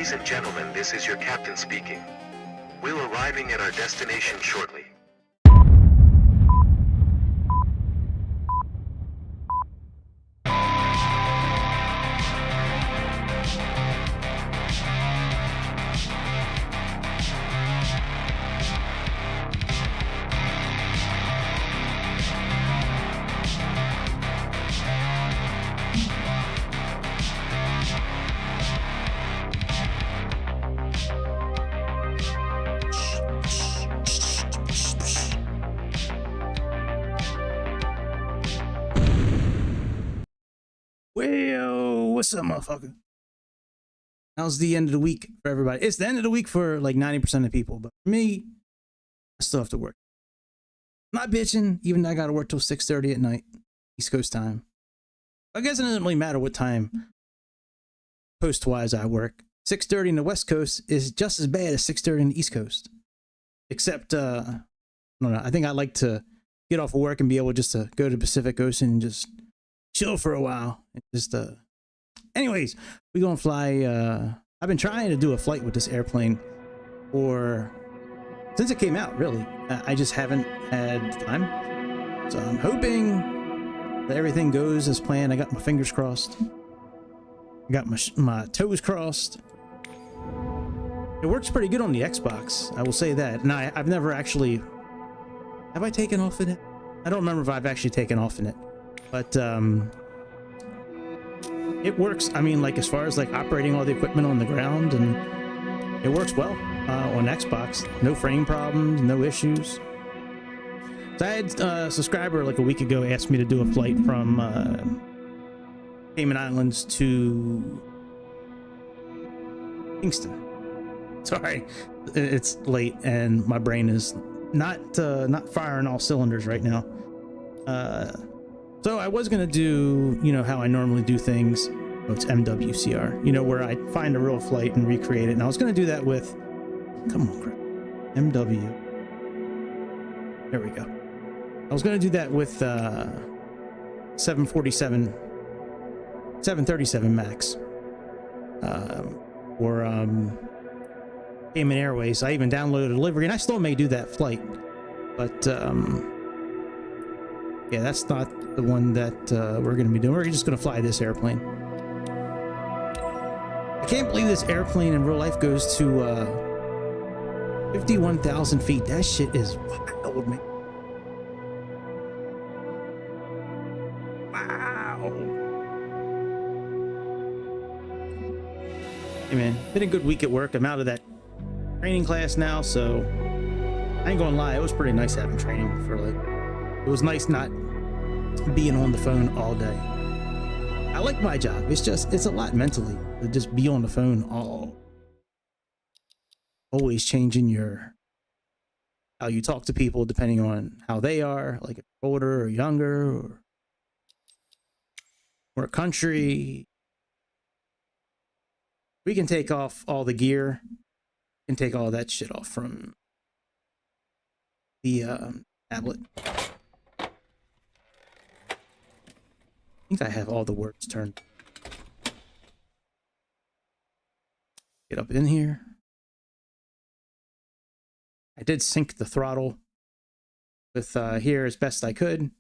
Ladies and gentlemen, this is your captain speaking. We'll arriving at our destination shortly. Well, what's up, motherfucker? How's the end of the week for everybody? It's the end of the week for like 90% of people, but for me, I still have to work. I'm not bitching, even though I got to work till 6:30 at night, East Coast time. I guess it doesn't really matter what time post-wise I work. 6:30 in the West Coast is just as bad as 6:30 in the East Coast. Except, I don't know, I think I like to get off of work and be able just to go to the Pacific Ocean and just chill for a while. And just, anyways, we're gonna fly. I've been trying to do a flight with this airplane since it came out, really. I just haven't had time. So I'm hoping that everything goes as planned. I got my fingers crossed. I got my toes crossed. It works pretty good on the Xbox, I will say that. And I've never actually... Have I taken off in it? I don't remember if I've actually taken off in it. But, it works, I mean, like, as far as, like, operating all the equipment on the ground, and it works well on Xbox. No frame problems, no issues. So I had a subscriber, like, a week ago asked me to do a flight from Cayman Islands to Kingston. Sorry, it's late and my brain is not firing all cylinders right now. So I was gonna do, you know, how I normally do things. Oh, it's MWCR, you know, where I find a real flight and recreate it. And I was gonna do that with, come on, crap, MW. There we go. I was gonna do that with 737 Max, or Cayman Airways. I even downloaded a livery, and I still may do that flight, but yeah, that's not the one that we're going to be doing. We're just going to fly this airplane. I can't believe this airplane in real life goes to 51,000 feet. That shit is wild, man. Wow. Hey, man, been a good week at work. I'm out of that training class now, so I ain't gonna lie, it was pretty nice having training for, like, it was nice not being on the phone all day. I like my job. It's a lot mentally to just be on the phone always changing how you talk to people depending on how they are, like older or younger, or what country. We can take off all the gear and take all that shit off from the tablet. I think I have all the words turned. Get up in here. I did sync the throttle with here as best I could.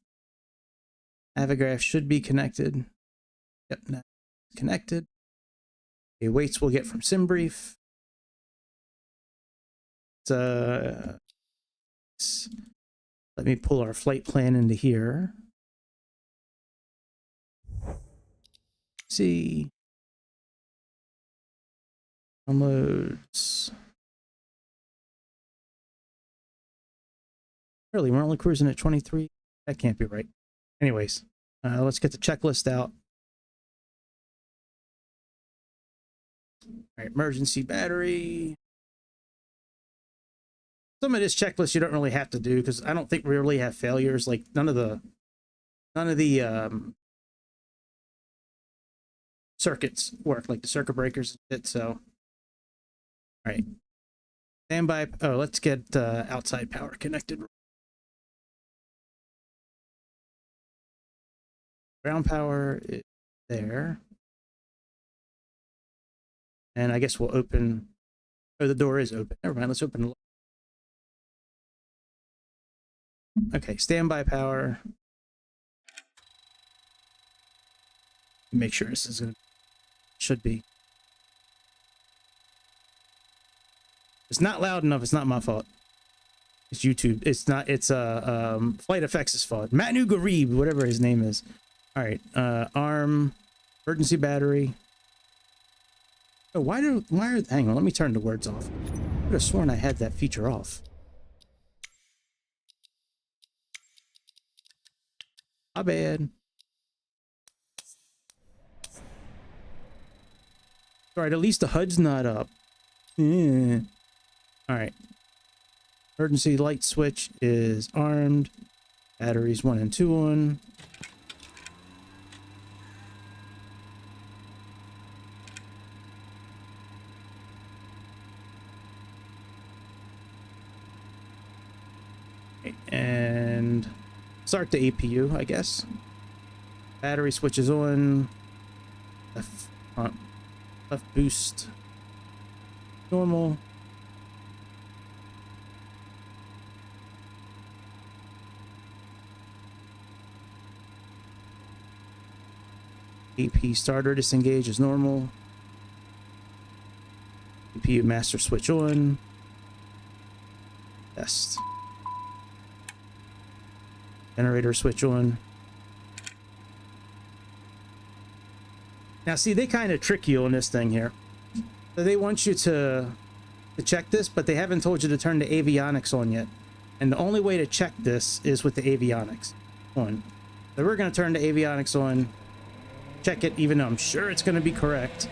Navigraph should be connected. Yep, connected. Okay, weights we'll get from SimBrief. Let me pull our flight plan into here. See. Downloads. Really, we're only cruising at 23. That can't be right. Anyways, let's get the checklist out. All right, emergency battery. Some of this checklist you don't really have to do because I don't think we really have failures. Like none of the circuits work, like the circuit breakers and shit. So, all right, standby. Oh, let's get outside power connected. Ground power is there. And I guess we'll open. Oh, the door is open. Never mind. Let's open. Okay, standby power. Make sure this is gonna. Should be. It's not loud enough. It's not my fault. It's YouTube. It's not. It's FlightFX's fault. Manu Garib, whatever his name is. All right. Arm, emergency battery. Oh, why are? Hang on. Let me turn the words off. I would have sworn I had that feature off. My bad. All right. At least the HUD's not up. Yeah. All right. Emergency light switch is armed. Batteries 1 and 2 on. Okay, and start the APU, I guess. Battery switch is on. Left boost. Normal. AP starter disengage is normal. APU master switch on. Test. Generator switch on. Now see, they kind of trick you on this thing here. So they want you to check this, but they haven't told you to turn the avionics on yet. And the only way to check this is with the avionics on. So we're going to turn the avionics on. Check it, even though I'm sure it's going to be correct.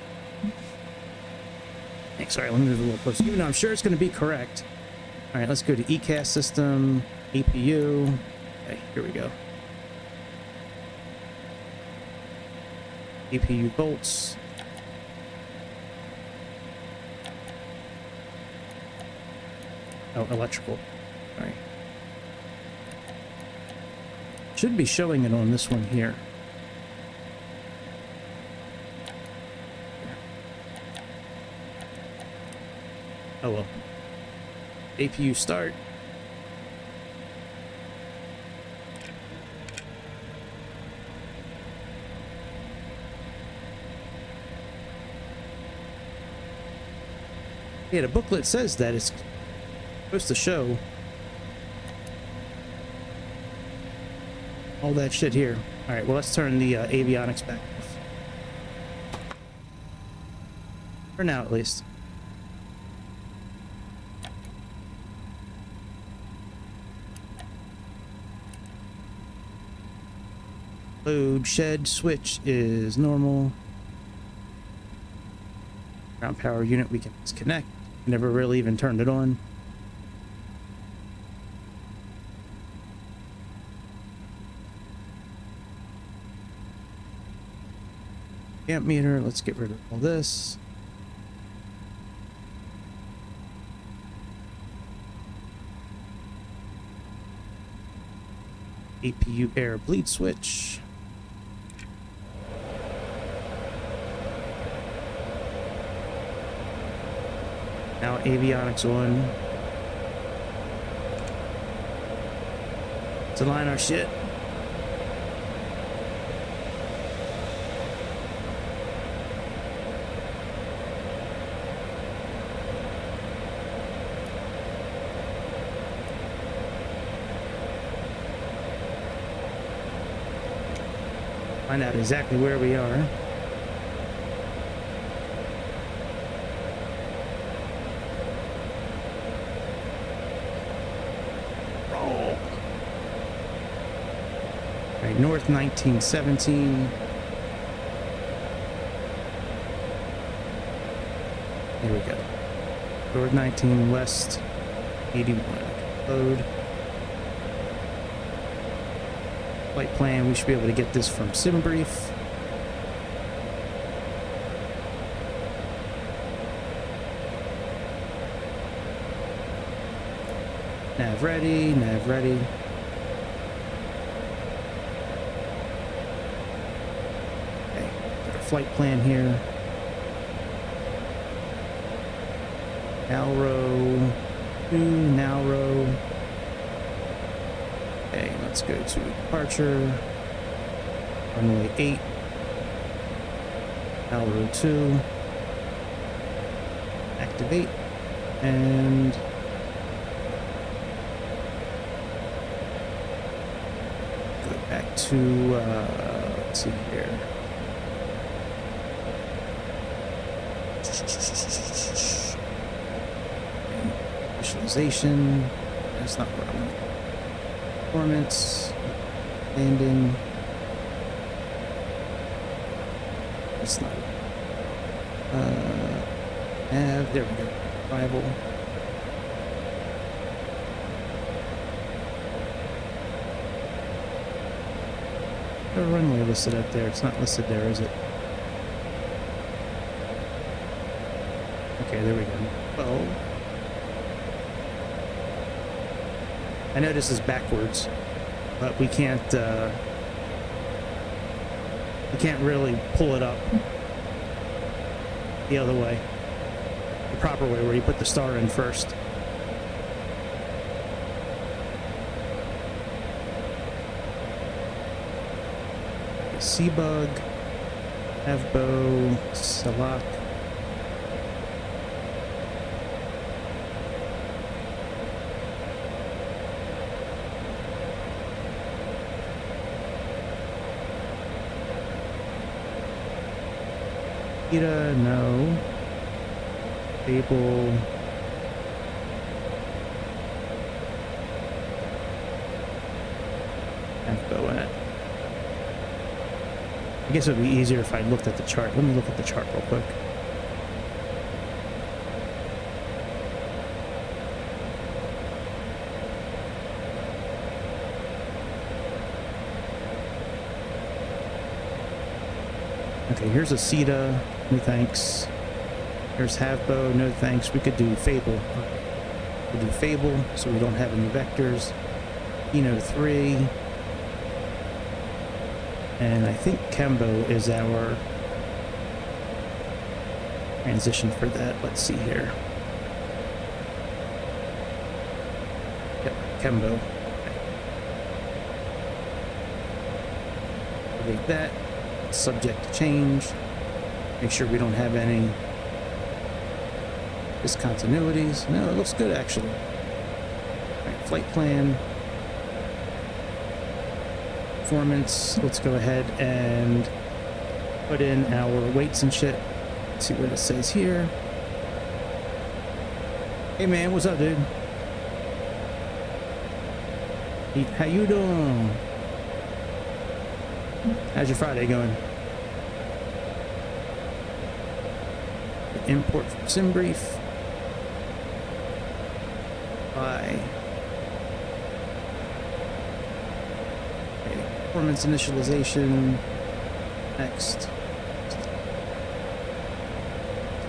Hey, sorry, let me move a little closer. Even though I'm sure it's going to be correct. All right, let's go to ECAS system, APU. Okay, here we go. APU bolts. Oh, electrical. All right. Should be showing it on this one here. Oh well. APU start. Yeah, the booklet says that it's supposed to show all that shit here. All right, well, let's turn the avionics back off. For now, at least. Load shed switch is normal. Ground power unit we can disconnect. Never really even turned it on. Amp meter, let's get rid of all this. APU air bleed switch. Now avionics on. Let's align our shit. Find out exactly where we are. Roll. All right, north 1917. There we go. North 19, west 81. Load. Flight plan, we should be able to get this from SimBrief. Nav ready, nav ready. Okay, got our flight plan here. Alro 2, Nalro. Okay, let's go to departure. Runway 8. Alro 2. Activate. And go back to, let's see here. Visualization. That's not what I want. Performance. Landing. That's not it. There we go. Arrival. The runway listed up there. It's not listed there, is it? Okay, there we go. 12. I know this is backwards, but we can't really pull it up the other way, the proper way, where you put the star in first. Seabug, Avbo, Salak. Ida, no. Fable. Avbo in it. I guess it would be easier if I looked at the chart. Let me look at the chart real quick. Okay, here's a CETA, no thanks. Here's Havbo, no thanks. We could do Fable. We'll do Fable, so we don't have any vectors. Eno 3. And I think Kembo is our transition for that. Let's see here. Yep, Kembo. Delete that. Subject to change. Make sure we don't have any discontinuities. No, it looks good actually. Alright, flight plan. Performance. Let's go ahead and put in our weights and shit. Let's see what it says here. Hey man, what's up, dude? Hey, how you doing? How's your Friday going? Import from SimBrief. Bye. Okay, performance initialization. Next.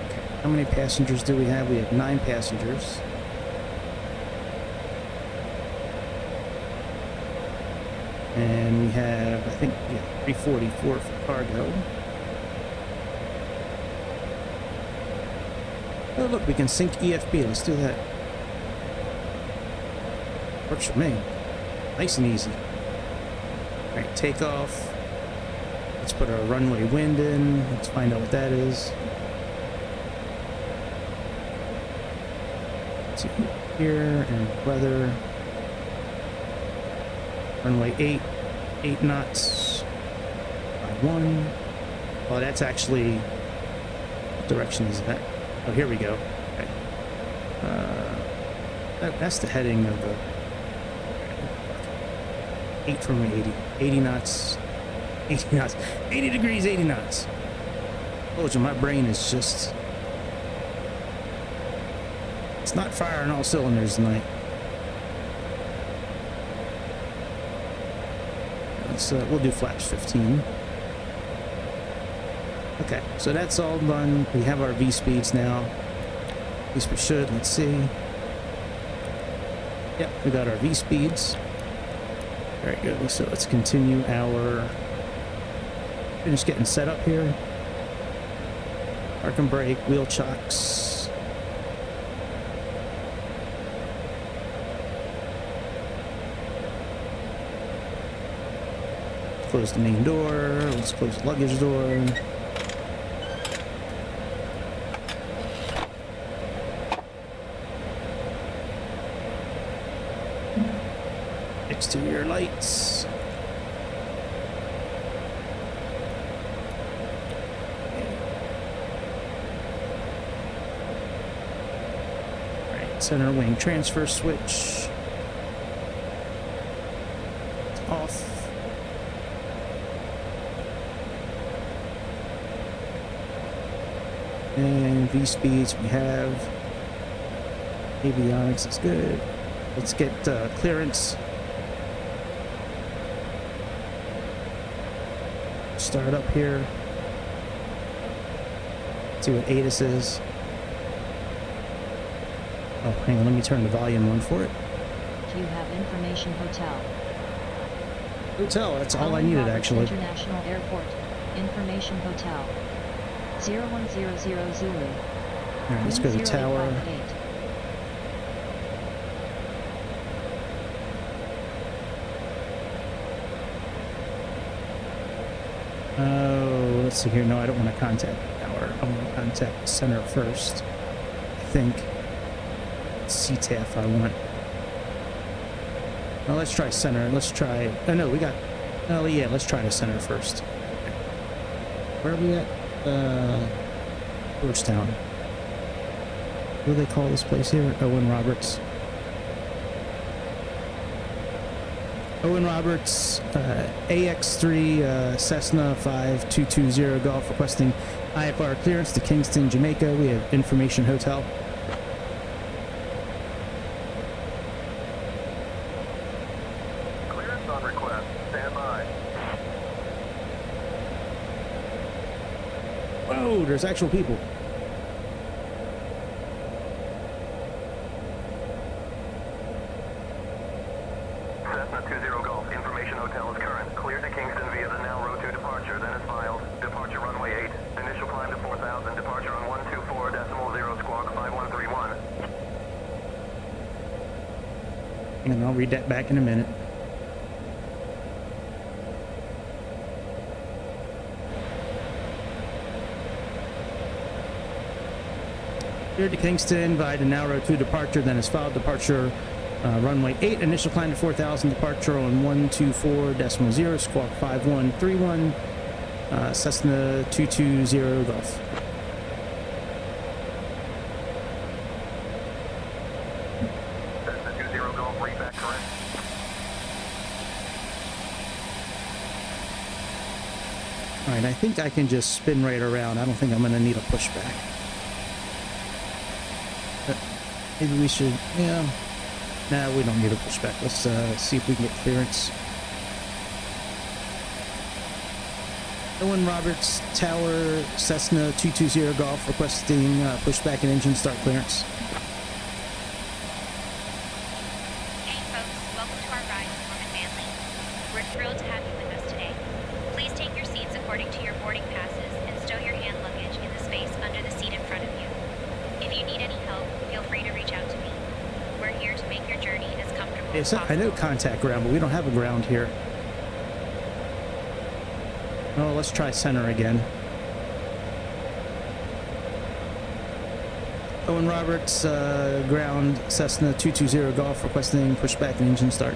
Okay, how many passengers do we have? We have 9 passengers. And we have, I think, yeah, 344 for cargo. Oh, look, we can sync EFB. Let's do that. Works for me. Nice and easy. All right, takeoff. Let's put our runway wind in. Let's find out what that is. Let's see here, and weather. Runway 8 knots, 1. Oh, that's actually, what direction is that? Oh, here we go. Okay. That's the heading of the 8 from 80 knots, 80 knots, 80 degrees, 80 knots. Oh, my brain is just, it's not firing all cylinders tonight. We'll do flaps 15. Okay, so that's all done. We have our V speeds now. At least we should. Let's see. Yep, we got our V speeds. Very good. So let's continue our. Finish getting set up here. Park and brake, wheel chocks. close the main door. Let's close the luggage door. Exterior lights. Center wing transfer switch. It's off. And V speeds we have. Avionics is good. Let's get clearance. Start up here. See what ATIS is. Oh, hang on, let me turn the volume on for it. You have information hotel. Hotel, that's all I needed actually. International Airport. Information hotel. 0100 Zulu. Alright, let's go to the tower. Oh, let's see here. No, I don't want to contact the tower. I want to contact the center first. I think. CTAF I want. Well, let's try center. Let's try. Oh no, we got. Oh yeah, let's try the center first. Where are we at? Georgetown. What do they call this place here? Owen Roberts. Owen Roberts, AX3 Cessna 5220 Golf requesting IFR clearance to Kingston, Jamaica. We have information hotel. Clearance on request. Stand by. Whoa, there's actual people. Cessna 20 Golf. Information hotel is current. Clear to Kingston via the now row 2 departure. Then is filed. Departure runway 8. Initial climb to 4,000. Departure on 124.0 squawk 5131. And I'll read that back in a minute. Cleared to Kingston via the now row 2 departure, then is filed. Departure runway 8, initial climb to 4,000, departure on 124.0 squawk 5131, Cessna 220 Golf. Cessna 20 Golf, read back correct. Alright, I think I can just spin right around. I don't think I'm going to need a pushback. But maybe we should, yeah. Nah, we don't need a pushback. Let's see if we can get clearance. Owen Roberts, Tower, Cessna 220 Golf requesting pushback and engine start clearance. Hey folks, welcome to our ride with Norman Manley. We're thrilled to have you with us today. Please take your seats according to your boarding passes and stow your hand luggage in the space under the seat in front of you. If you need any help, feel free to reach out to me. We're here to make your journey as comfortable as I possible. know contact ground, but we don't have a ground here. Oh, let's try center again. Owen Roberts, ground, Cessna 220 Golf requesting pushback and engine start.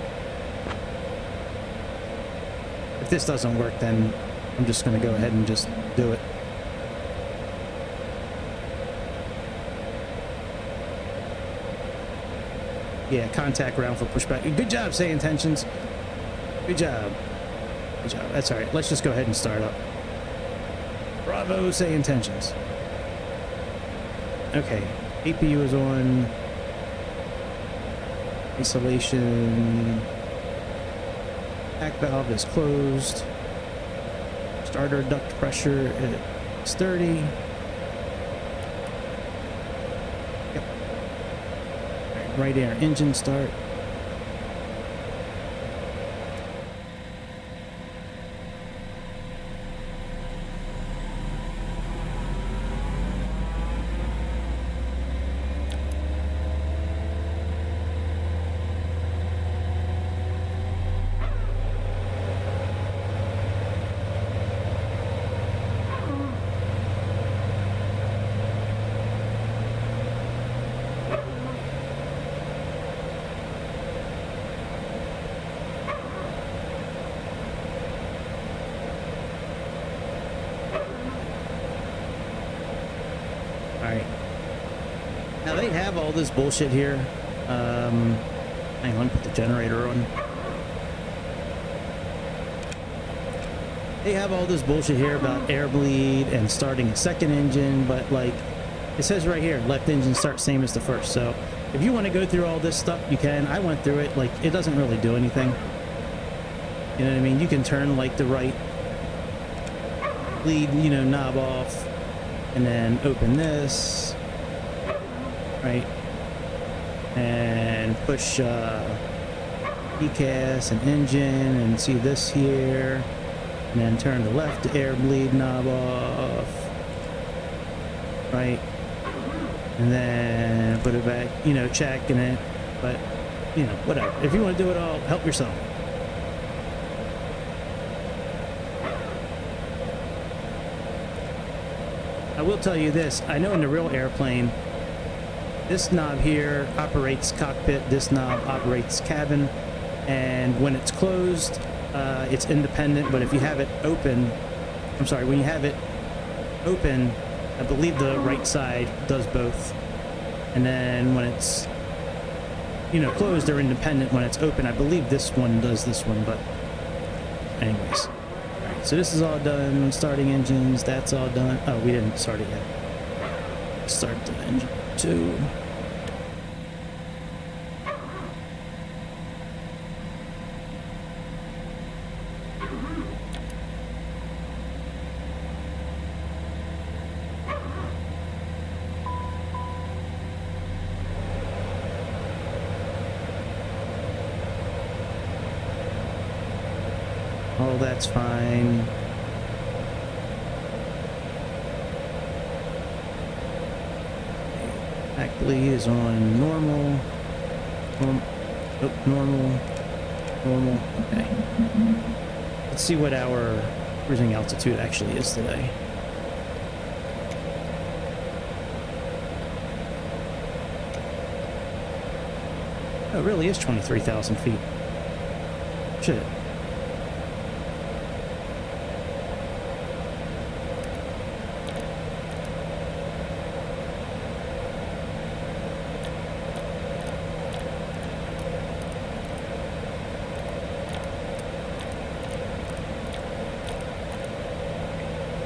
If this doesn't work, then I'm just going to go ahead and just do it. Yeah, contact ground for pushback. Good job, say intentions. Good job. Good job. That's all right. Let's just go ahead and start up. Bravo, say intentions. Okay. APU is on. Isolation. Back valve is closed. Starter duct pressure is 30. Yep. Right air engine start. have all this bullshit here. Hang on, put the generator on. They have all this bullshit here about air bleed and starting a second engine, but like it says right here, left engine start same as the first. So if you want to go through all this stuff, you can. I went through it. Like, it doesn't really do anything. You know what I mean? You can turn like the right bleed, you know, knob off, and then open this, right, and push ECAS and engine, and see this here, and then turn the left air bleed knob off, right, and then put it back, you know, checking it. But you know, whatever, if you want to do it all, help yourself. I will tell you this, I know in the real airplane, this knob here operates cockpit, this knob operates cabin, and when it's closed, it's independent, but if you have it open, I'm sorry, when you have it open, I believe the right side does both. And then when it's, you know, closed, they're independent. When it's open, I believe this one does this one, but anyways. All right, so this is all done. Starting engines, that's all done. Oh, we didn't start it yet. Start the engine 2. Oh, that's fine. Back bleed is on normal. Nope, normal. Normal. Okay. Let's see what our cruising altitude actually is today. Oh, it really is 23,000 feet. Shit.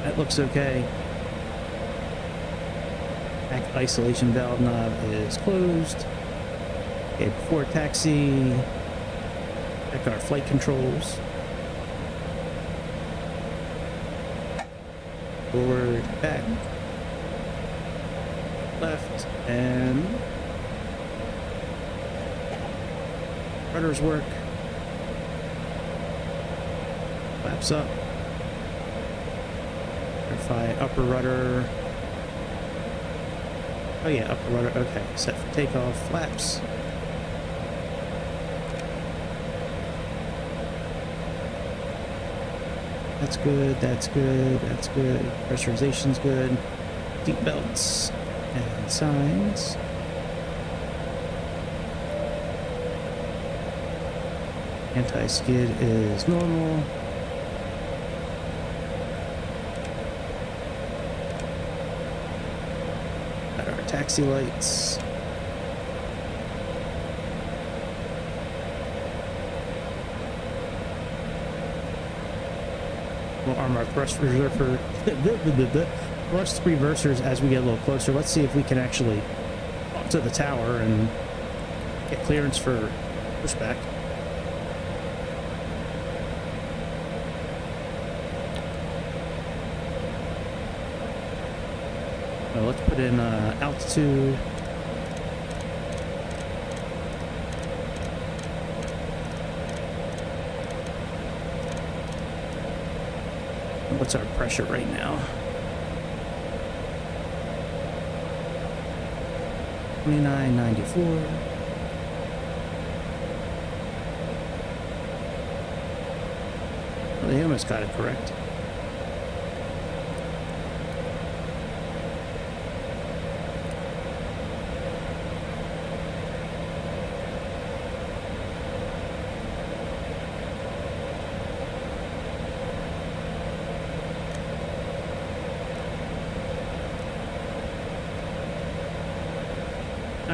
That looks okay. Back isolation valve knob is closed. Okay, before taxi, check our flight controls. Forward, back, left, and rudders work. Flaps up. Verify upper rudder. Oh yeah, upper rudder. Okay, set for takeoff. Flaps. That's good, that's good, that's good. Pressurization's good. Seat belts and signs. Anti-skid is normal. Got our taxi lights. We'll arm our thrust reverser thrust reversers as we get a little closer. Let's see if we can actually up to the tower and get clearance for pushback. Well, let's put in altitude. What's our pressure right now? 2994. Well, they almost got it correct.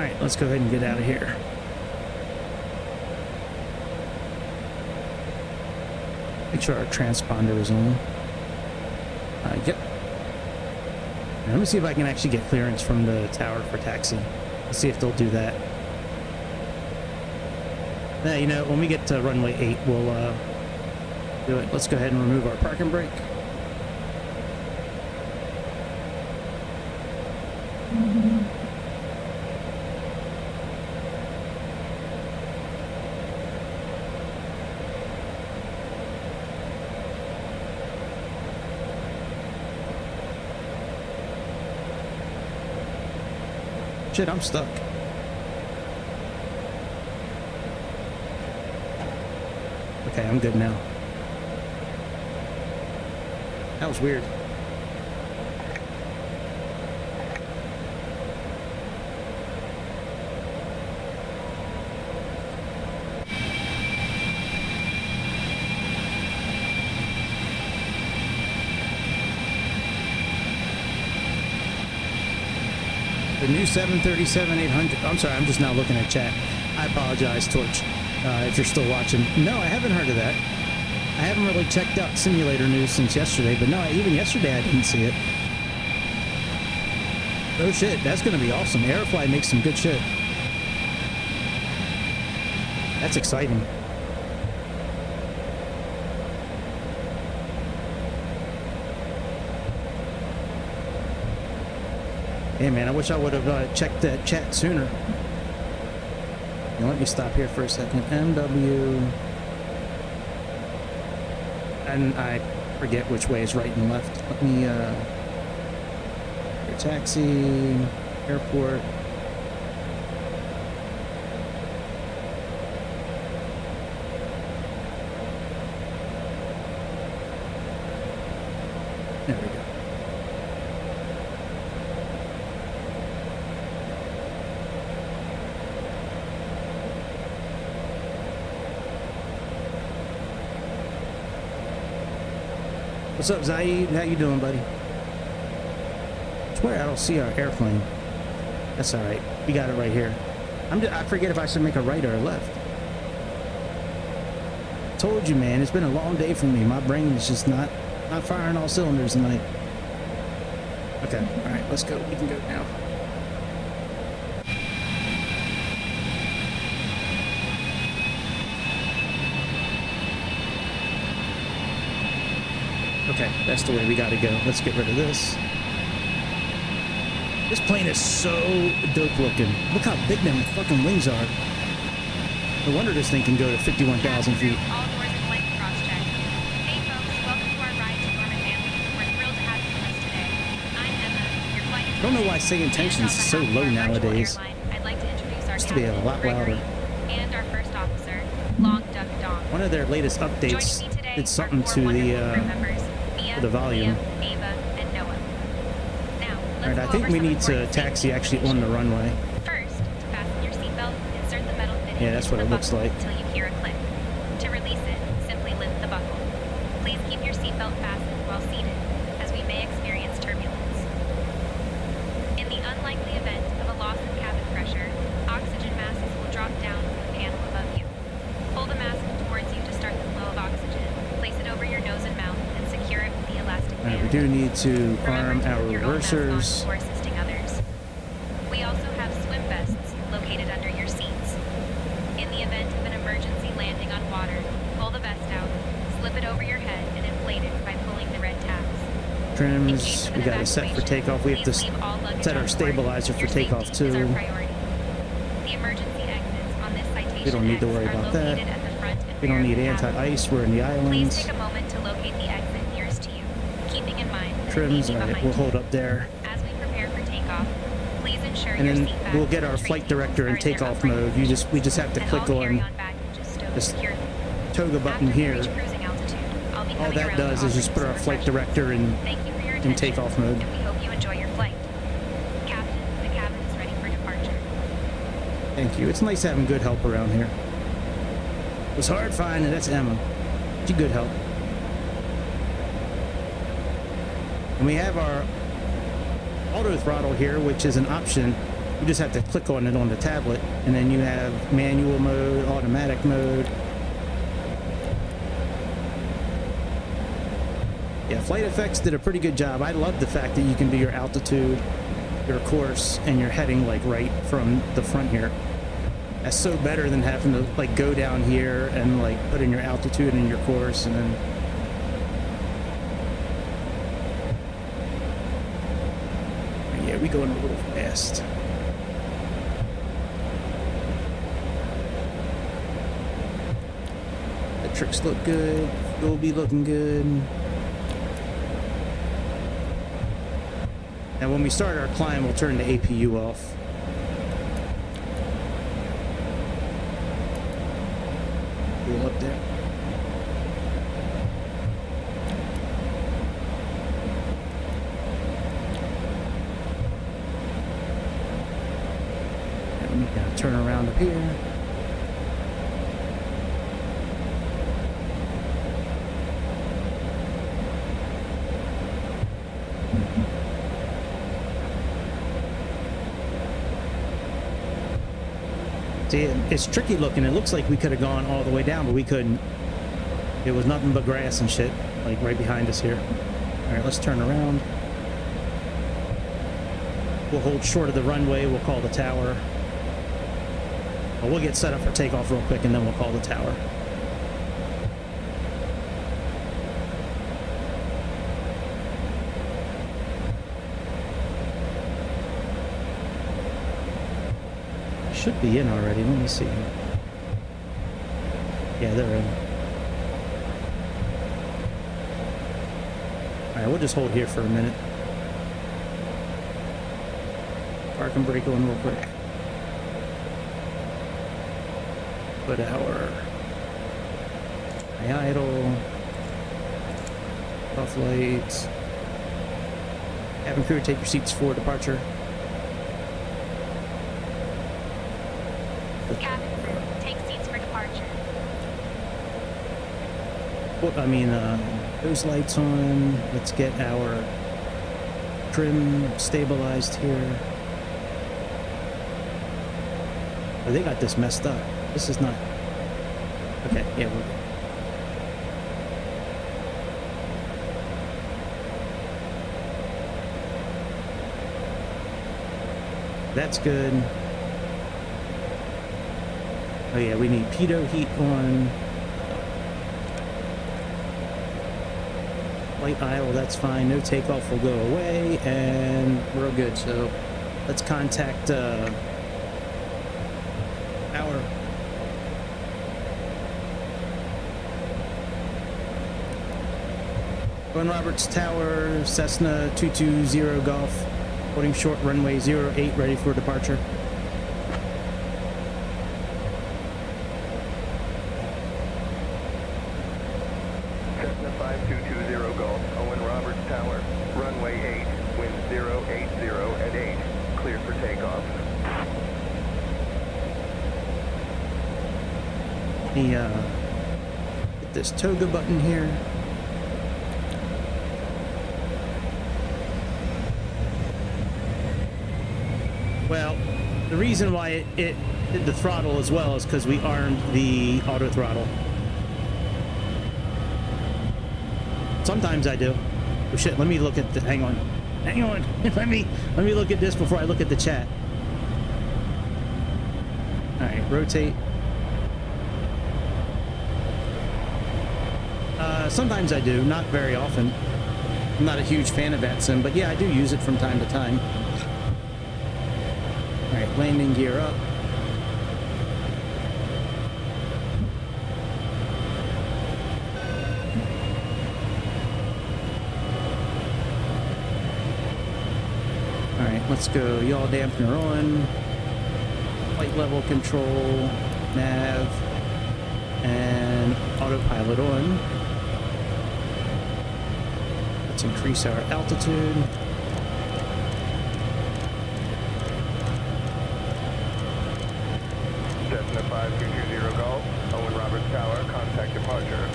right, let's go ahead and get out of here. Make sure our transponder is on. Yep. Now, let me see if I can actually get clearance from the tower for taxi. Let's see if they'll do that. Now, you know, when we get to runway 8, we'll do it. Let's go ahead and remove our parking brake. Shit, I'm stuck. Okay, I'm good now. That was weird. The new 737-800. I'm sorry, I'm just now looking at chat. I apologize, Torch, if you're still watching. No, I haven't heard of that. I haven't really checked out simulator news since yesterday, but no, even yesterday I didn't see it. Oh shit, that's gonna be awesome. Aerofly makes some good shit. That's exciting. Hey man, I wish I would have checked that chat sooner. Now, let me stop here for a second. MW... And I forget which way is right and left. Let me, taxi, airport. There we go. What's up, Zaid? How you doing, buddy? I swear I don't see our airplane. That's all right. We got it right here. I forget if I should make a right or a left. Told you, man. It's been a long day for me. My brain is just not firing all cylinders tonight. Okay. All right. Let's go. We can go now. Okay, that's the way we gotta go. Let's get rid of this. This plane is so dope looking. Look how big them fucking wings are. No wonder this thing can go to 51,000 feet. All doors and flight cross-check. Hey folks, welcome to our ride to Norman Manley. We're thrilled to have you with us today. I'm Emma, your flight I don't know why saying tensions is so low nowadays. I'd like to introduce our Used to be a captain, lot Gregory, louder. and our first officer, Long Duck Dong. One of their latest updates Joining me today did something are to four the wonderful crew members, Mia, the volume. Liam, Ava, and Noah. Now, let's Alright, I go think over we some need to important taxi safety actually on the information. runway. First, to fasten your seatbelt, insert the metal fitting Yeah, that's into what the it looks buckle like. until you hear a click. To release it, simply lift the buckle. Please keep your seatbelt fastened while seated, as we may experience turbulence. In the unlikely event of a loss in cabin pressure, oxygen masks will drop down from the panel above you. Pull the mask towards you to start the flow of oxygen. Place it over your nose and mouth and secure it with the elastic Alright, band. we do need to arm Remember to our put your own mask on reversers. before assisting others. We also have swim vests located under your seats. In the event of an emergency landing on water, pull the vest out, slip it over your head, and inflate it by pulling the red tabs. In case Trims, of we an got it set for evacuation, takeoff. We have to please leave all luggage set our on board. stabilizer for Your takeoff safety is our too. priority. The emergency exits on this Citation We don't need to X worry are about that. located at the front and We don't rear of need the cabin. anti-ice. We're in the Please islands. take a moment to locate the exit nearest to you, keeping in mind that it may Trims, be alright, behind we'll you. hold up there. As we prepare for takeoff, please ensure And your then seat we'll backs get and our tray flight tables director are in in their takeoff upright mode. position, We just have to and click all on carry-on baggage is stowed this securely. toga button After we here. reach cruising altitude, I'll be All coming that around does to is offer just you put some our flight refreshments. director in Thank you for your attention, takeoff mode. and we hope you enjoy your flight. Captain, the cabin is ready for departure. Thank you. It's nice having good help around here. It was hard finding. That's Emma. She good help. And we have our auto throttle here, which is an option You just have to click on it on the tablet, and then you have manual mode, automatic mode. Yeah, FlightFX did a pretty good job. I love the fact that you can do your altitude, your course, and your heading like right from the front here. That's so better than having to like go down here and like put in your altitude and your course and then. Yeah, we going a little fast. The tricks look good. Fuel be looking good. And when we start our climb, we'll turn the APU off. Cool up there. And we gotta turn around up here. See, it's tricky looking. It looks like we could have gone all the way down, but we couldn't. It was nothing but grass and shit, like right behind us here. All right, let's turn around. We'll hold short of the runway. We'll call the tower. Well, we'll get set up for takeoff real quick, and then we'll call the tower. Should be in already. Let me see. Yeah, they're in. Alright, we'll just hold here for a minute. Park and brake on real quick. Put our high idle. Off lights. Cabin crew, take your seats for departure. Cabin crew, take seats for departure. Well, I mean, those lights on. Let's get our trim stabilized here. Oh, they got this messed up. This is not... Okay, yeah, we're good. That's good. Oh yeah, we need pitot heat on. Light idle, that's fine. No takeoff will go away, and we're good. So let's contact our Glen Roberts Tower, Cessna 220 Golf, holding short runway 08, ready for departure. Cessna 5220 Golf, Owen Roberts Tower, runway 8, wind 080 at 8, cleared for takeoff. Let me hit this toga button here. Well, the reason why it did the throttle as well is because we armed the auto throttle. Sometimes I do. Oh shit, let me look at the... Hang on. Hang on. let me look at this before I look at the chat. Alright, rotate. Sometimes I do, not very often. I'm not a huge fan of that sim, but yeah, I do use it from time to time. Alright, landing gear up. Alright, let's go. Yaw dampener on. Flight level control. Nav. And autopilot on. Let's increase our altitude. Cessna 5220 Golf, Owen Roberts Tower, contact departure.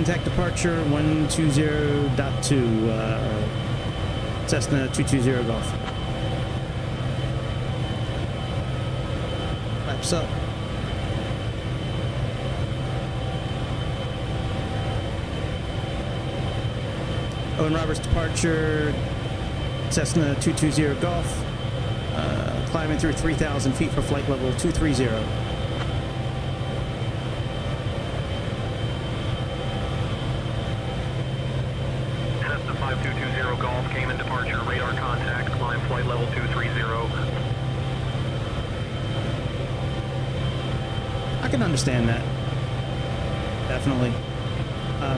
contact departure 120.2, Cessna 220 Golf. Flaps up. Owen Roberts departure, Cessna 220 Golf, climbing through 3,000 feet for flight level 230. Cessna 5220 Golf, Cayman departure, radar contact, climb flight level 230. I can understand that. Definitely.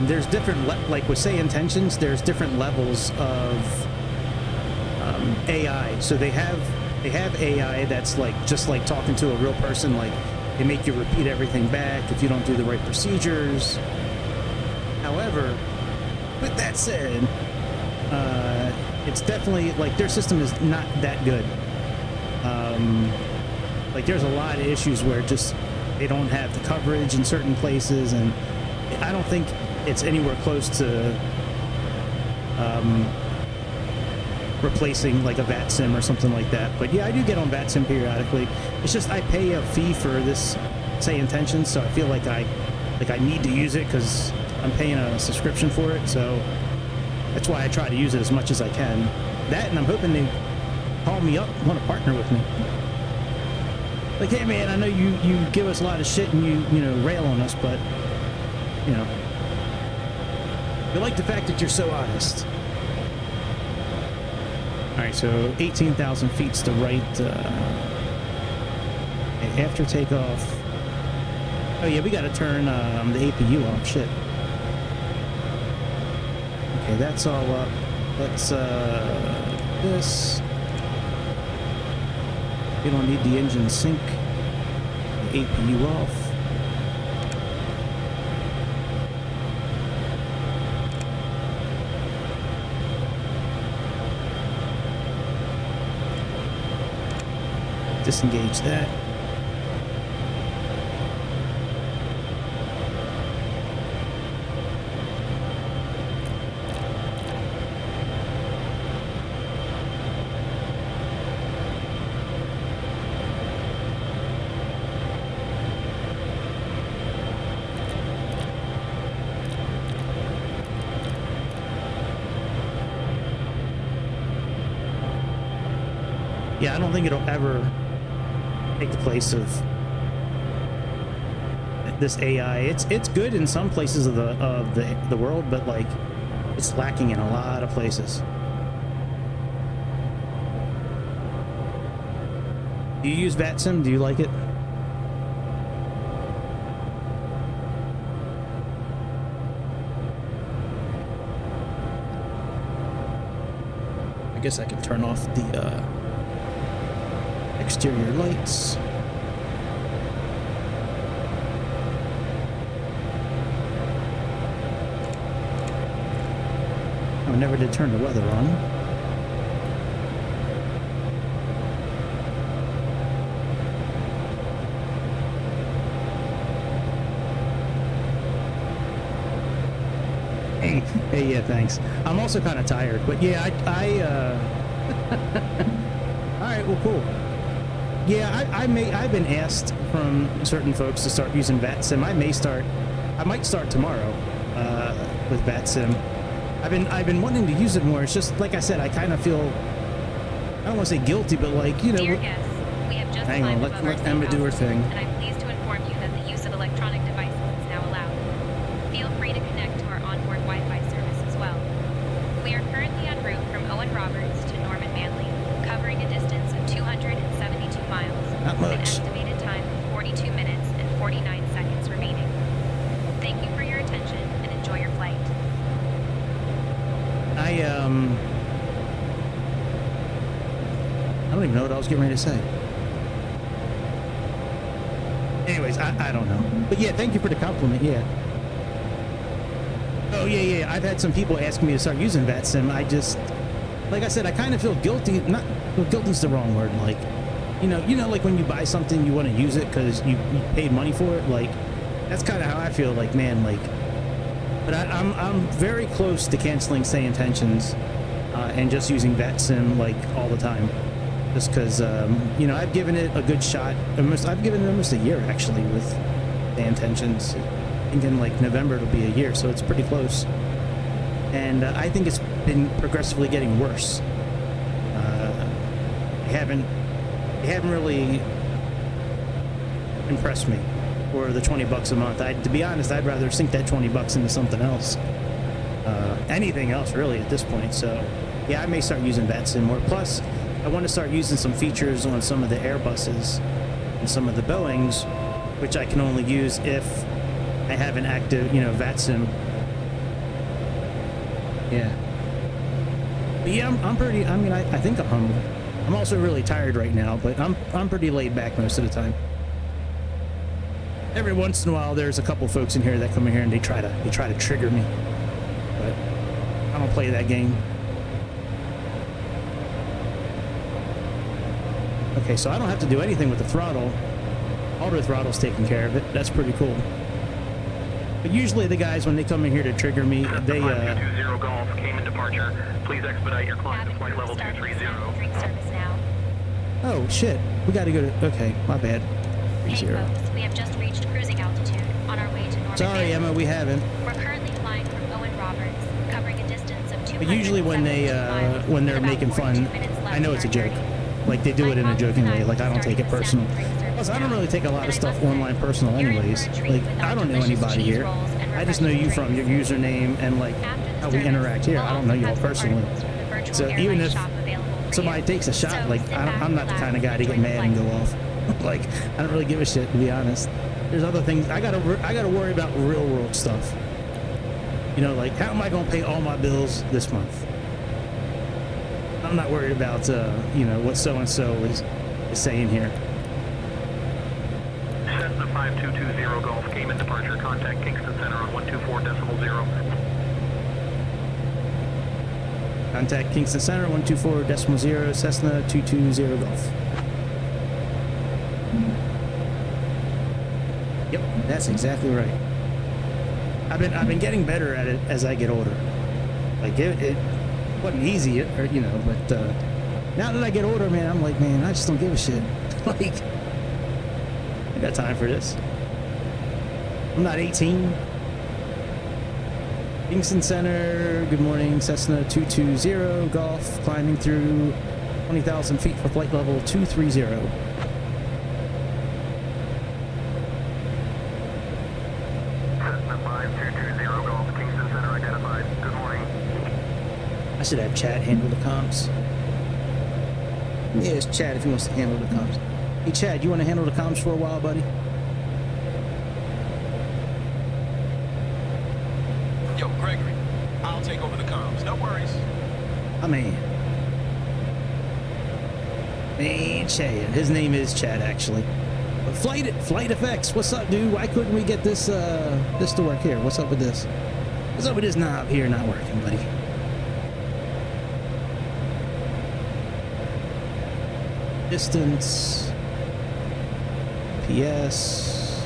There's different, like with say intentions, there's different levels of AI. So they have AI that's like just like talking to a real person. Like they make you repeat everything back if you don't do the right procedures. However, with that said, it's definitely like their system is not that good. Like there's a lot of issues where just they don't have the coverage in certain places, and I don't think it's anywhere close to replacing like a VAT sim or something like that. But yeah, I do get on VAT sim periodically. It's just I pay a fee for this, say, intentions, so I feel like I need to use it because I'm paying a subscription for it. So that's why I try to use it as much as I can. That, and I'm hoping they call me up, want to partner with me. Like, hey man, I know you give us a lot of shit and you know rail on us, but you know, we like the fact that you're so honest. All right, so 18,000 feet's the right. After takeoff. Oh yeah, we got to turn the APU off. Shit. Okay, that's all up. Let's this. We don't need the engine sync. The APU off. Disengage that. Yeah, I don't think it'll ever take the place of this AI. It's good in some places of the world, but like it's lacking in a lot of places. Do you use VATSIM? Do you like it? I guess I can turn off the exterior lights. I never did turn the weather on. Hey, yeah, thanks. I'm also kind of tired, but yeah, all right, well, cool. Yeah, I've been asked from certain folks to start using VATSIM. I might start tomorrow with VATSIM. I've been wanting to use it more. It's just like I said, I kind of feel, I don't want to say guilty, but like, you know. Dear guests, we have just hang on, let Emma do her thing. And I'm pleased to inform you that the use of electronic devices is now allowed. Feel free to connect to our onboard Wi-Fi service as well. We are currently en route from Owen Roberts to Norman Manley, covering a distance of 272 miles. Not With an much. estimated time of 42 minutes and 49 seconds remaining. Thank you for your attention and enjoy your flight. I don't even know what I was getting ready to say. Anyways, I don't know. But yeah, thank you for the compliment, yeah. Oh, yeah. I've had some people asking me to start using VATSIM. I just, like I said, I kind of feel guilty. Well, guilty's the wrong word. Like, you know, like when you buy something, you want to use it because you paid money for it. Like, that's kind of how I feel. Like, man, like, But I'm very close to canceling stay intentions and just using VetSim like all the time. Just because, you know, I've given it a good shot. I've given it almost a year actually with stay intentions. I think in like November it'll be a year, so it's pretty close. And I think it's been progressively getting worse. They haven't really impressed me for the $20 a month. To be honest, I'd rather sink that $20 into something else. Anything else really at this point. So yeah, I may start using VetSim more. Plus, I want to start using some features on some of the Airbuses and some of the Boeings, which I can only use if I have an active, you know, VetSim. Yeah. But yeah, I'm pretty, I mean, I think I'm humble. I'm also really tired right now, but I'm pretty laid back most of the time. Every once in a while, there's a couple folks in here that come in here and they try to trigger me, but I don't play that game. Okay, so I don't have to do anything with the throttle. Auto throttle's taking care of it. That's pretty cool. But usually the guys, when they come in here to trigger me, they 220 Golf, Cayman departure. Please expedite your climb to flight level 230. Oh shit, we gotta go to, okay, my bad. Hey folks, we have just reached cruising altitude on our way to Norman. Sorry, Emma, we haven't. We're currently flying from Owen Roberts, covering a distance of 200 But usually when they're making fun, I know it's a joke. Like they do it in a joking way. Like I don't take it personal. Plus, I don't really take a lot of stuff online personal, anyways. Like I don't know anybody here. I just know you from your username and like how we interact here. I don't know you all personally. So even if somebody takes a shot, like I'm not the kind of guy to get mad and go off. Like I don't really give a shit, to be honest. There's other things I gotta worry about, real world stuff. You know, like how am I gonna pay all my bills this month? I'm not worried about you know, what so and so is saying here. Cessna 5220 Golf, Cayman departure. Contact Kingston Center on 124.0. Contact Kingston Center 124.0 Cessna 220 Golf. Yep, that's exactly right. I've been getting better at it as I get older. Like it wasn't easy, or, you know, but now that I get older, man, I'm like, man, I just don't give a shit. Like, I got time for this. I'm not 18. Kingston Center, good morning, Cessna 220 Golf, climbing through 20,000 feet for flight level 230. Cessna 5220 Golf, Kingston Center identified. Good morning. I should have Chad handle the comms. Yeah, it's Chad if he wants to handle the comms. Hey, Chad, you want to handle the comms for a while, buddy? Yo, Gregory, I'll take over the comms. No worries. I mean, Chad. His name is Chad, actually. But FlightFX, what's up, dude? Why couldn't we get this this to work here? What's up with this? What's up with this knob here not working, buddy? Distance. PS.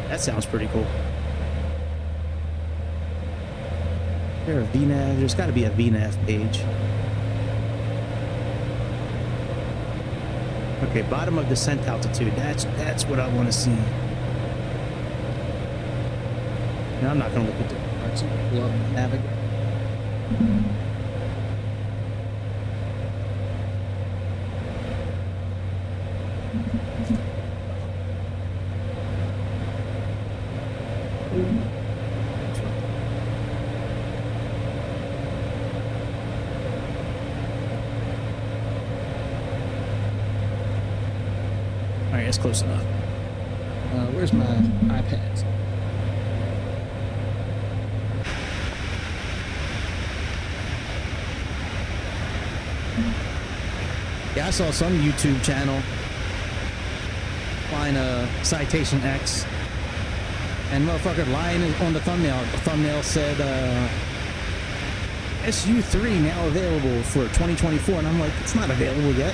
That sounds pretty cool. Is there a VNAV? There's got to be a VNAV page. Okay, bottom of descent altitude. That's what I want to see. No, I'm not going to look at the parts. Pull up navigate. Alright, that's close enough. Where's my iPads? Yeah, I saw some YouTube channel flying a Citation X, and motherfucker lying on the thumbnail. The thumbnail said SU3 now available for 2024, and I'm like, it's not available yet.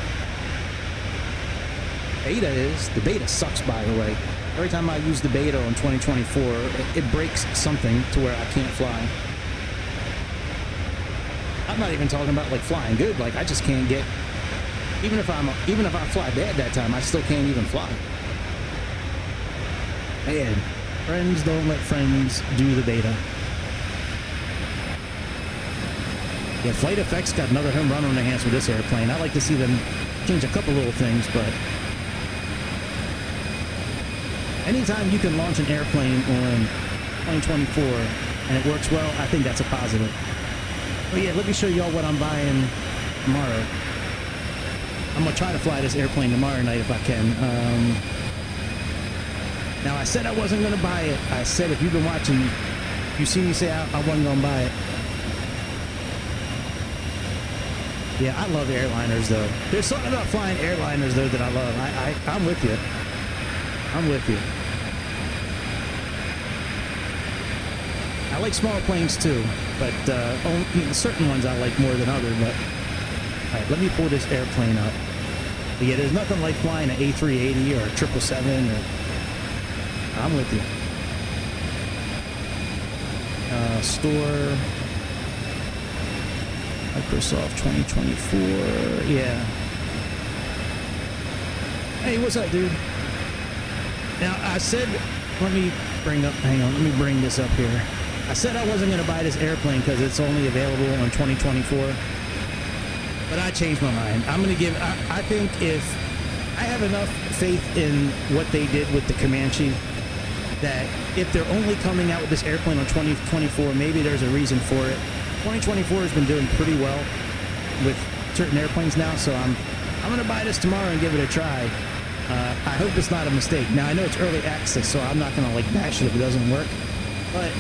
Beta is. The beta sucks, by the way. Every time I use the beta on 2024, it breaks something to where I can't fly. I'm not even talking about like flying good. Like I just can't get. Even if I fly bad that time, I still can't even fly. Man, friends don't let friends do the beta. Yeah, FlightFX got another home run on their hands with this airplane. I like to see them change a couple little things, but anytime you can launch an airplane on 2024 and it works well, I think that's a positive. But yeah, let me show y'all what I'm buying tomorrow. I'm gonna try to fly this airplane tomorrow night if I can. Now I said I wasn't gonna buy it. I said if you've been watching, you see me say I wasn't gonna buy it. Yeah, I love airliners though. There's something about flying airliners though that I love. I'm with you. I'm with you. I like small planes too, but certain ones I like more than others. But all right, let me pull this airplane up. But yeah, there's nothing like flying an A380 or a 777. I'm with you. Store. Microsoft 2024. Yeah. Hey, what's up, dude? Now, I said, let me bring this up here. I said I wasn't going to buy this airplane because it's only available on 2024. But I changed my mind. I'm going to give, I think if I have enough faith in what they did with the Comanche, that if they're only coming out with this airplane on 2024, maybe there's a reason for it. 2024 has been doing pretty well with certain airplanes now, so I'm going to buy this tomorrow and give it a try. I hope it's not a mistake. Now, I know it's early access, so I'm not going to like bash it if it doesn't work. But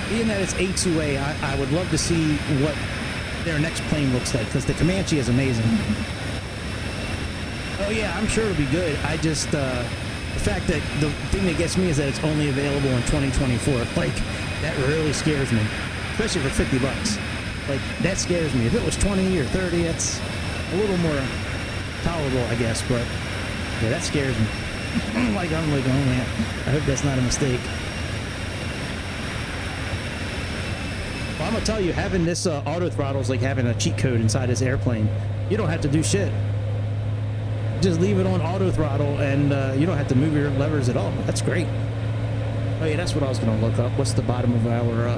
being that it's A2A, I would love to see what their next plane looks like, because the Comanche is amazing. Oh yeah, I'm sure it'll be good. I just, the fact that the thing that gets me is that it's only available in 2024. Like, that really scares me. Especially for 50 bucks. Like, that scares me. If it was 20 or 30, that's a little more tolerable, I guess, but yeah, that scares me. I'm like, oh man, I hope that's not a mistake. Well, I'm gonna tell you, having this auto throttle is like having a cheat code inside this airplane. You don't have to do shit. Just leave it on auto throttle and you don't have to move your levers at all. That's great. Oh yeah, that's what I was gonna look up. What's the bottom of our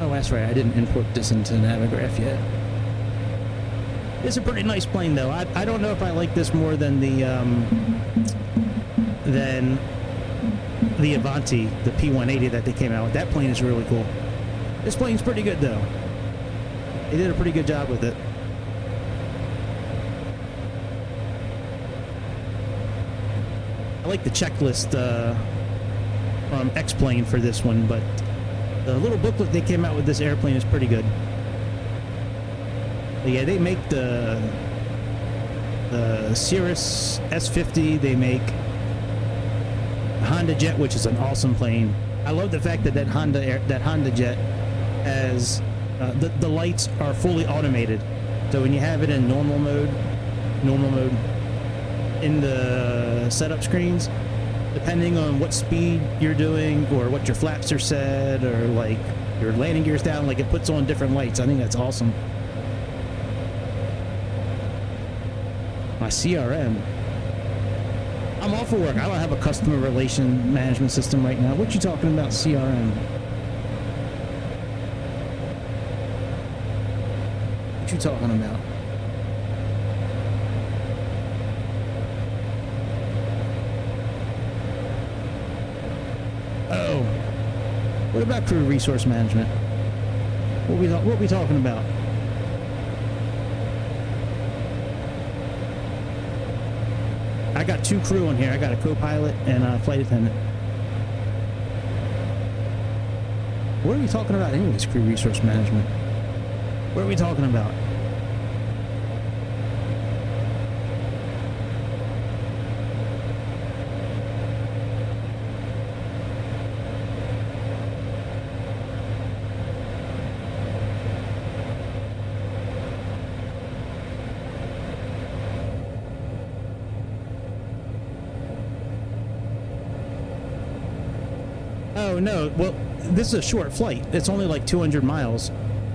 oh, that's right, I didn't import this into Navigraph yet. It's a pretty nice plane though. I don't know if I like this more than the Avanti, the P180 that they came out with. That plane is really cool. This plane's pretty good though. They did a pretty good job with it. I like the checklist from X-Plane for this one, but the little booklet they came out with this airplane is pretty good. But yeah, they make the Cirrus S50. They make Honda Jet, which is an awesome plane. I love the fact that that Honda Jet has the lights are fully automated. So when you have it in normal mode, in the setup screens, depending on what speed you're doing or what your flaps are set or like your landing gear's down, like it puts on different lights. I think that's awesome. My CRM. I'm off for work. I don't have a customer relation management system right now. What you talking about, CRM? What you talking about? Oh. What about crew resource management? What we talking about? I got 2 crew on here. I got a co-pilot and a flight attendant. What are we talking about anyways, crew resource management? What are we talking about? No, no. Well, this is a short flight. It's only like 200 miles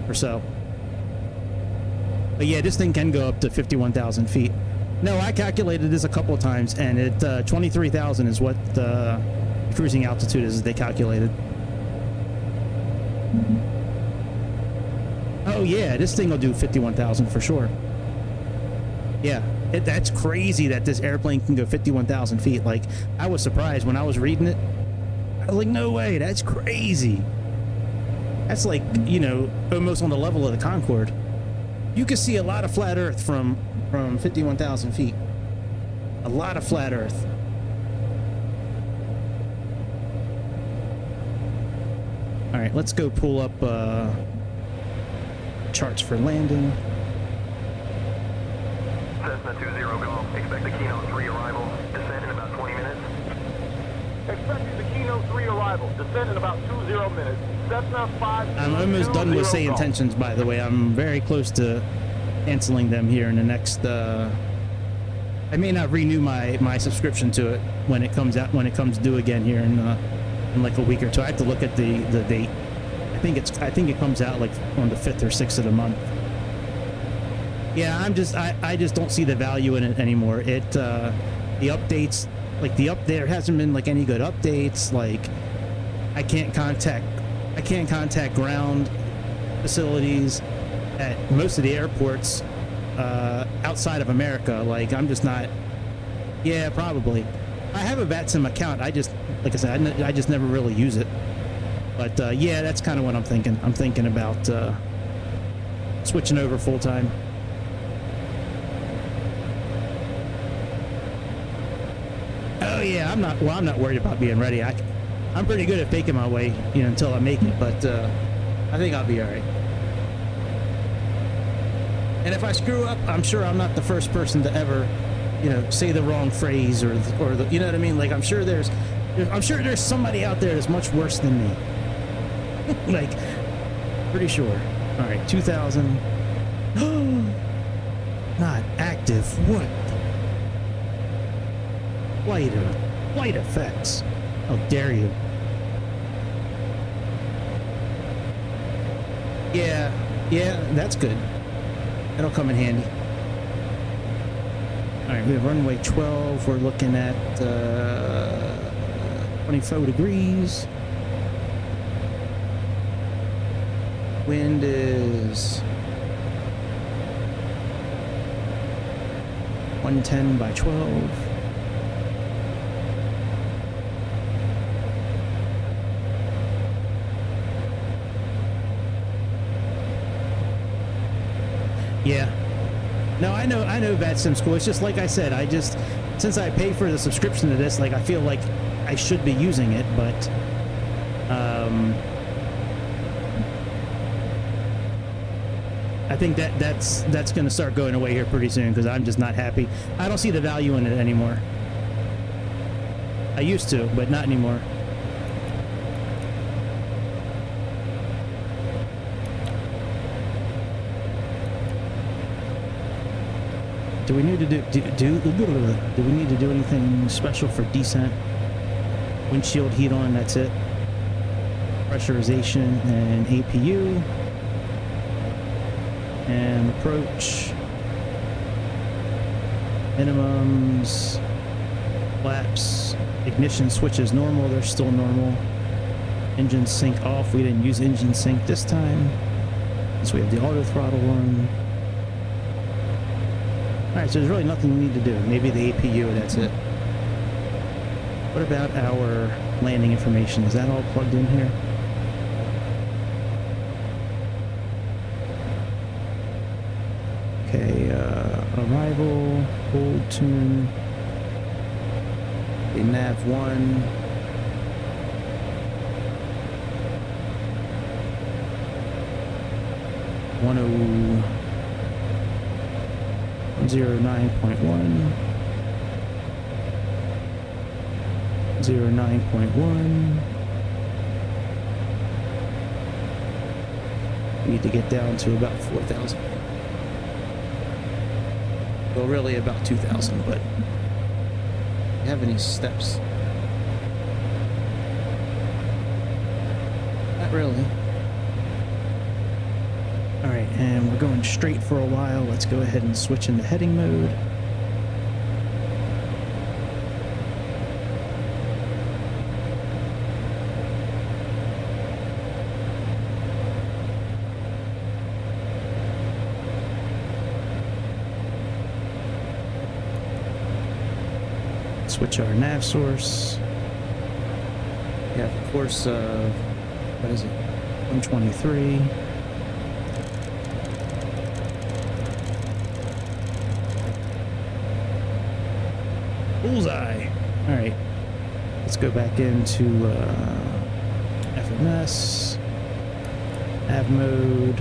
or so. But yeah, this thing can go up to 51,000 feet. No, I calculated this a couple of times, and it 23,000 is what the cruising altitude is they calculated. Oh yeah, this thing will do 51,000 for sure. Yeah, that's crazy that this airplane can go 51,000 feet. Like, I was surprised when I was reading it. I was like, no way, that's crazy. That's like, you know, almost on the level of the Concorde. You can see a lot of flat Earth from 51,000 feet. A lot of flat Earth. All right, let's go pull up charts for landing. Cessna 20 Golf. Expect the Keynote 3 arrival. Descent in about 20 minutes. Expecting the Keynote 3 arrival. Descent in about 20 minutes. Cessna 5. I'm almost done with say intentions, by the way. I'm very close to canceling them here in the next I may not renew my subscription to it when it comes due again here in like a week or two. I have to look at the date. I think it comes out like on the 5th or 6th of the month. Yeah, I just don't see the value in it anymore. It the updates, like there hasn't been like any good updates. Like I can't contact ground facilities at most of the airports outside of America. Like, I'm just not. Yeah, probably. I have a VATSIM account. I just, like I said, I just never really use it. But yeah, that's kind of what I'm thinking. I'm thinking about switching over full time. Oh yeah, I'm not worried about being ready. I'm pretty good at faking my way, you know, until I make it. But I think I'll be all right. And if I screw up, I'm sure I'm not the first person to ever, you know, say the wrong phrase or the, you know what I mean? Like, I'm sure there's somebody out there that's much worse than me. Like, pretty sure. All right, 2,000. Not active. What? FlightFX. How dare you? Yeah, that's good. That'll come in handy. All right, we have runway 12. We're looking at 24 degrees. Wind is 110 by 12. Yeah. No, I know VATSIM's cool. It's just like I said, since I pay for the subscription to this, like, I feel like I should be using it, but I think that's going to start going away here pretty soon because I'm just not happy. I don't see the value in it anymore. I used to, but not anymore. Do we need to do we need to do anything special for descent? Windshield heat on, that's it. Pressurization and APU. And approach. Minimums. Flaps. Ignition switches normal, they're still normal. Engine sync off. We didn't use engine sync this time. So we have the auto throttle on. Alright, so there's really nothing we need to do. Maybe the APU, that's it. What about our landing information? Is that all plugged in here? Okay, arrival, hold tune. Okay, nav 1. .09.1 09.1. We need to get down to about 4,000. Well, really about 2,000, but do you have any steps? really. All right, and we're going straight for a while. Let's go ahead and switch into heading mode. Switch our nav source. We have a course of, what is it, 123. Bullseye. All right, let's go back into FMS, nav mode.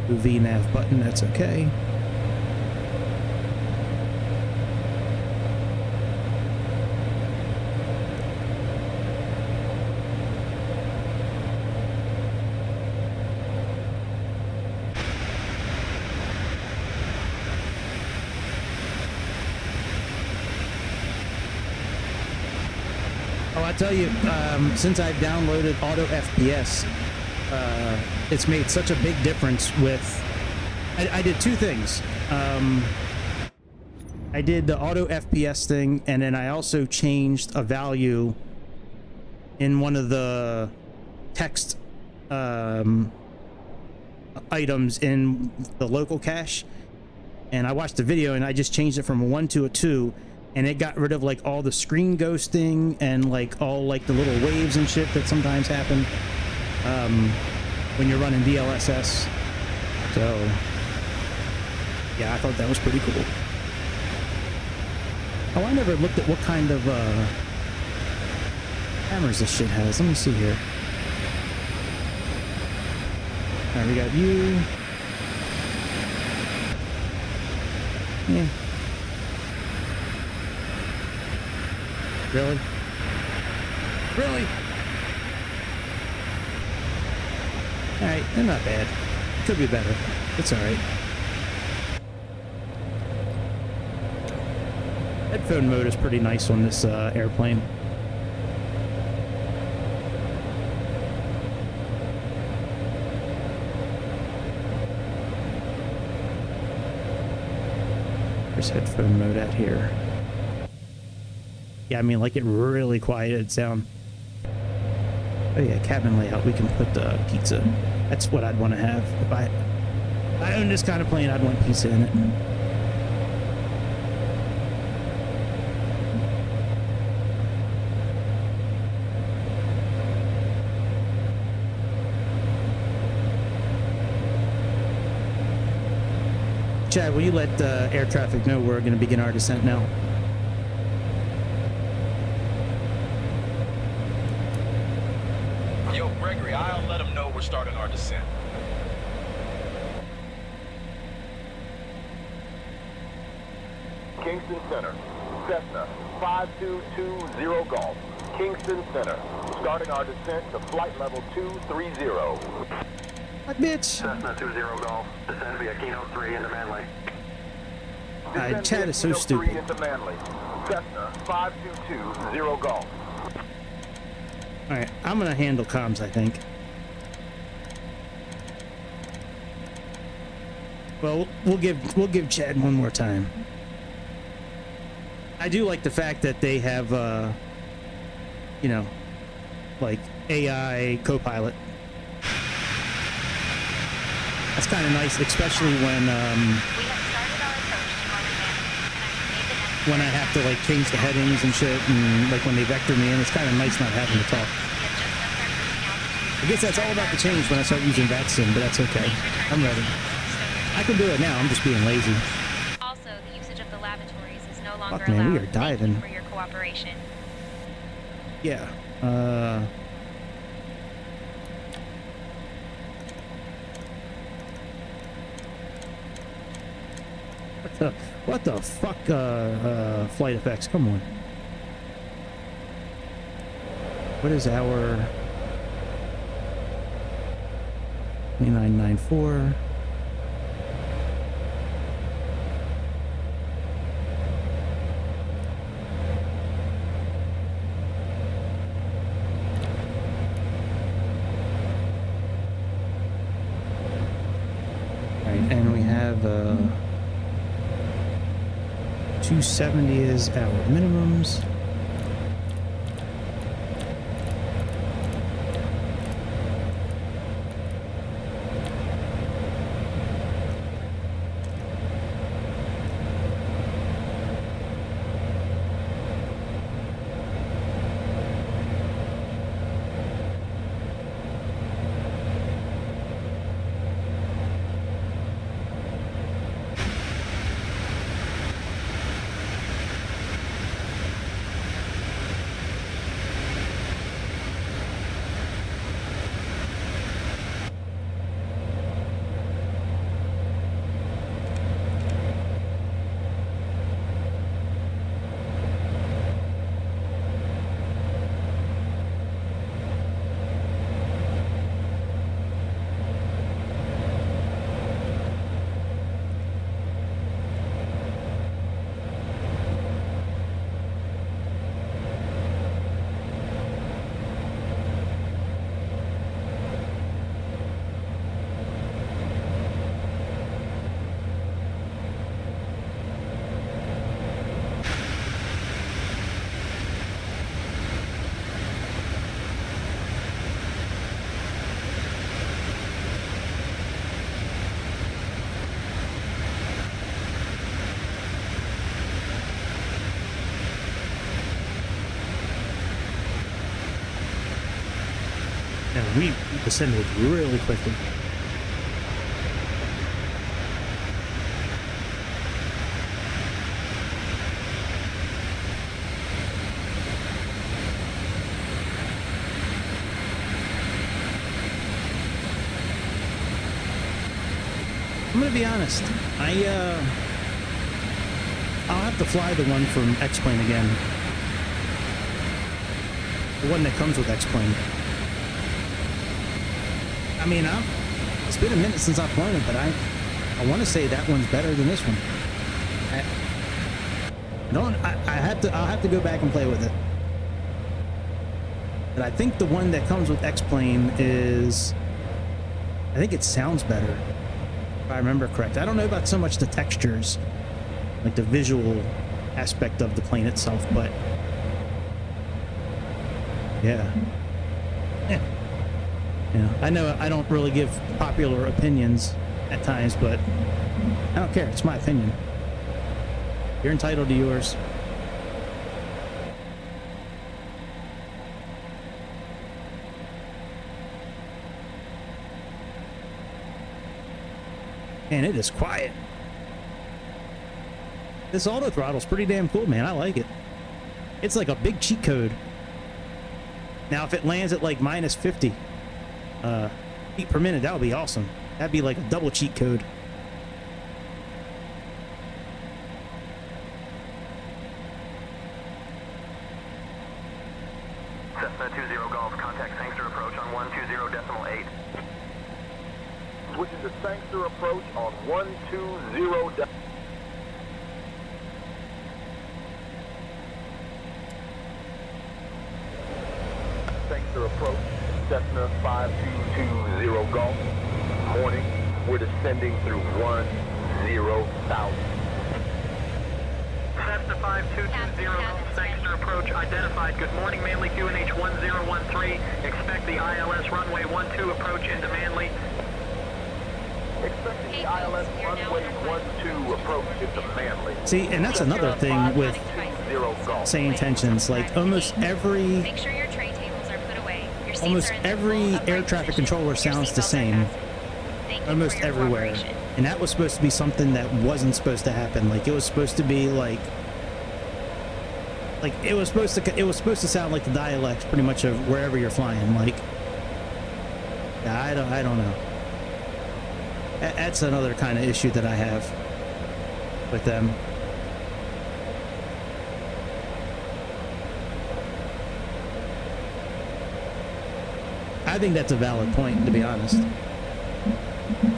VNav button, that's okay. Oh, I tell you, since I've downloaded Auto FPS, it's made such a big difference with... I did two things. I did the Auto FPS thing, and then I also changed a value in one of the text items in the local cache. And I watched the video, and I just changed it from a 1 to a 2, and it got rid of like all the screen ghosting and like all like the little waves and shit that sometimes happen when you're running DLSS. So yeah, I thought that was pretty cool. Oh, I never looked at what kind of cameras this shit has. Let me see here. All right, we got you. Yeah. Really? Really? Alright, they're not bad. Could be better. It's alright. Headphone mode is pretty nice on this airplane. Where's headphone mode at here? Yeah, I mean, like, it really quieted down. Oh yeah, cabin layout. We can put the pizza. That's what I'd want to have. If I own this kind of plane, I'd want pizza in it. Chad, will you let air traffic know we're going to begin our descent now? Yo, Gregory, I'll let them know we're starting our descent. Kingston Center, Cessna 5220 Golf, Kingston Center, starting our descent to flight level 230. What, bitch? Cessna 20 Golf, descend via Kilo 3 into Manly. Chad is so stupid. Into Manly, Cessna 5220 Golf. Alright, I'm gonna handle comms, I think. Well, we'll give Chad one more time. I do like the fact that they have you know, like AI co-pilot. That's kind of nice, especially when when I have to like change the headings and shit, and like when they vector me in, it's kind of nice not having to talk. I guess that's all about to change when I start using VATSIM, but that's okay. I'm ready. I can do it now. I'm just being lazy. Also, the usage of the lavatories is no longer Fuck, man, allowed. we are diving. Thank you for your cooperation. Yeah. What the fuck, FlightFX, come on. What is our 2994? have 270 is our minimums. And we descended really quickly. I'm gonna be honest. I'll have to fly the one from X-Plane again. The one that comes with X-Plane. I mean, it's been a minute since I've flown it, but I want to say that one's better than this one. I'll have to go back and play with it. But I think the one that comes with X-Plane I think it sounds better, if I remember correct. I don't know about so much the textures, like the visual aspect of the plane itself, but yeah. Yeah, I know I don't really give popular opinions at times, but I don't care. It's my opinion. You're entitled to yours. And it is quiet. This auto throttle's pretty damn cool, man. I like it. It's like a big cheat code. Now, if it lands at like minus 50 feet per minute, that would be awesome. That'd be like a double cheat code. Cessna 20 Golf, contact Sangster approach on 120.8. Switching to Sangster approach on 120. Sangster approach, Cessna 5220 Golf. Morning, we're descending through 10,000. Cessna 5220 Golf, Sangster approach identified. Good morning, Manly QNH 1013. Expect the ILS runway 12 approach into Manly. Expecting the ILS runway 12 approach into Manly. See, and that's another thing with saying intentions. Like almost every Make sure your tray tables are put away. Your seats almost are in the every full upright air traffic position. controller Your sounds the seatbelts are same. fastened. Thank you Almost for your everywhere. cooperation. And that was supposed to be something that wasn't supposed to happen. Like it was supposed to be like it was supposed to sound like the dialects pretty much of wherever you're flying. Like, yeah, I don't know. That's another kind of issue that I have with them. I think that's a valid point, to be honest.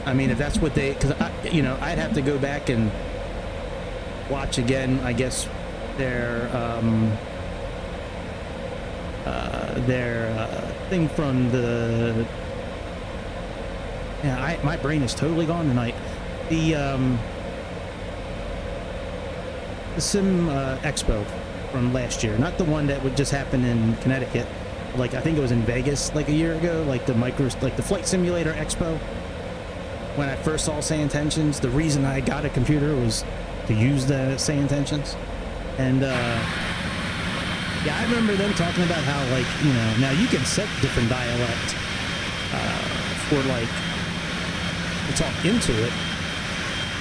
I mean, if that's what they, because I'd have to go back and watch again, I guess, their thing from the. Yeah, my brain is totally gone tonight. the Sim Expo from last year, not the one that would just happen in Connecticut. Like I think it was in Vegas like a year ago, like the Flight Simulator Expo. When I first saw Say Intentions, the reason I got a computer was to use the Say Intentions, and yeah, I remember them talking about how, like, you know, now you can set different dialect for like to talk into it,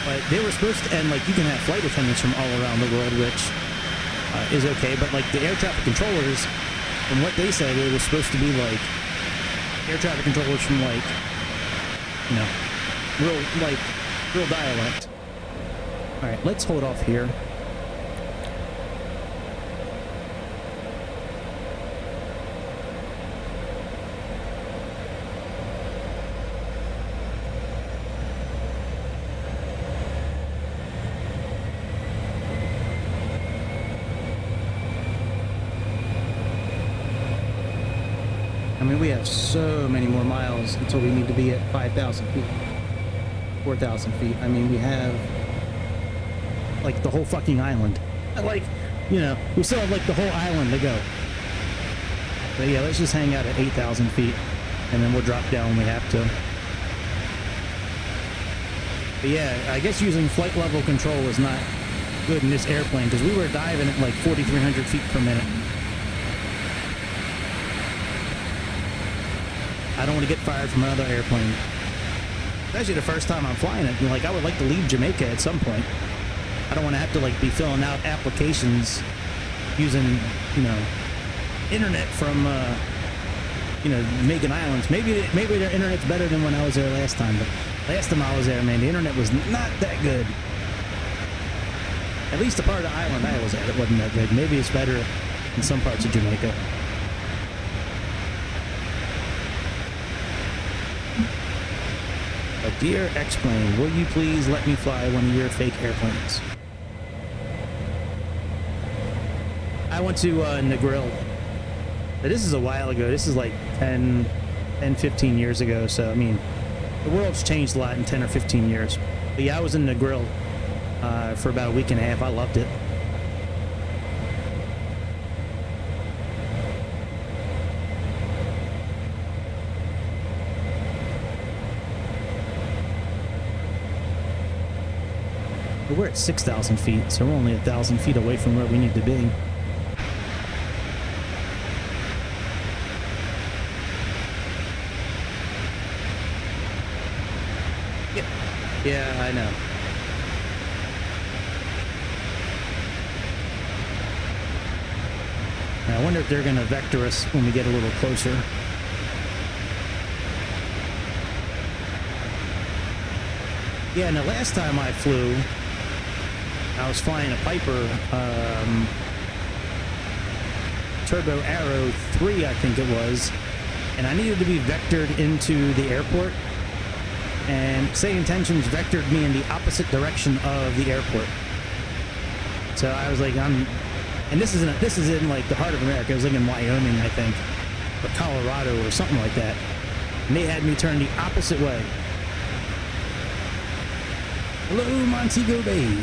but they were supposed to, and like you can have flight attendants from all around the world, which is okay, but like the air traffic controllers, from what they said, it was supposed to be like air traffic controllers from like, you know, real dialect. All right, let's hold off here. I mean, we have so many more miles until we need to be at 5,000 feet, 4,000 feet. I mean, we have like the whole fucking island. Like, you know, we still have like the whole island to go. But yeah, let's just hang out at 8,000 feet and then we'll drop down when we have to. But yeah, I guess using flight level control is not good in this airplane because we were diving at like 4,300 feet per minute. I don't want to get fired from another airplane. Especially the first time I'm flying it. Like, I would like to leave Jamaica at some point. I don't want to have to, like, be filling out applications using, you know, internet from, you know, Jamaican Islands. Maybe their internet's better than when I was there last time. But last time I was there, man, the internet was not that good. At least the part of the island I was at, it wasn't that good. Maybe it's better in some parts of Jamaica. Dear X-Plane, will you please let me fly one of your fake airplanes? I went to Negril. But this is a while ago. This is like 10, 15 years ago. So, I mean, the world's changed a lot in 10 or 15 years. But yeah, I was in Negril for about a week and a half. I loved it. We're at 6,000 feet, so we're only 1,000 feet away from where we need to be. Yeah, I know. I wonder if they're going to vector us when we get a little closer. Yeah, and the last time I flew, I was flying a Piper Turbo Arrow 3, I think it was, and I needed to be vectored into the airport, and Say Intentions vectored me in the opposite direction of the airport. So I was like, and this is in like the heart of America. It was like in Wyoming, I think, or Colorado or something like that, and they had me turn the opposite way. Hello, Montego Bay.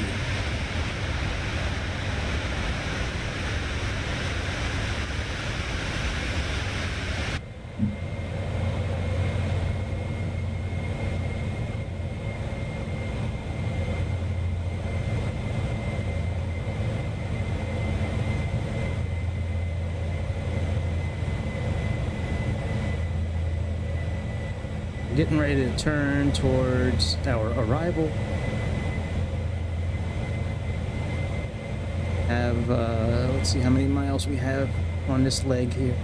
Getting ready to turn towards our arrival. Have let's see how many miles we have on this leg here.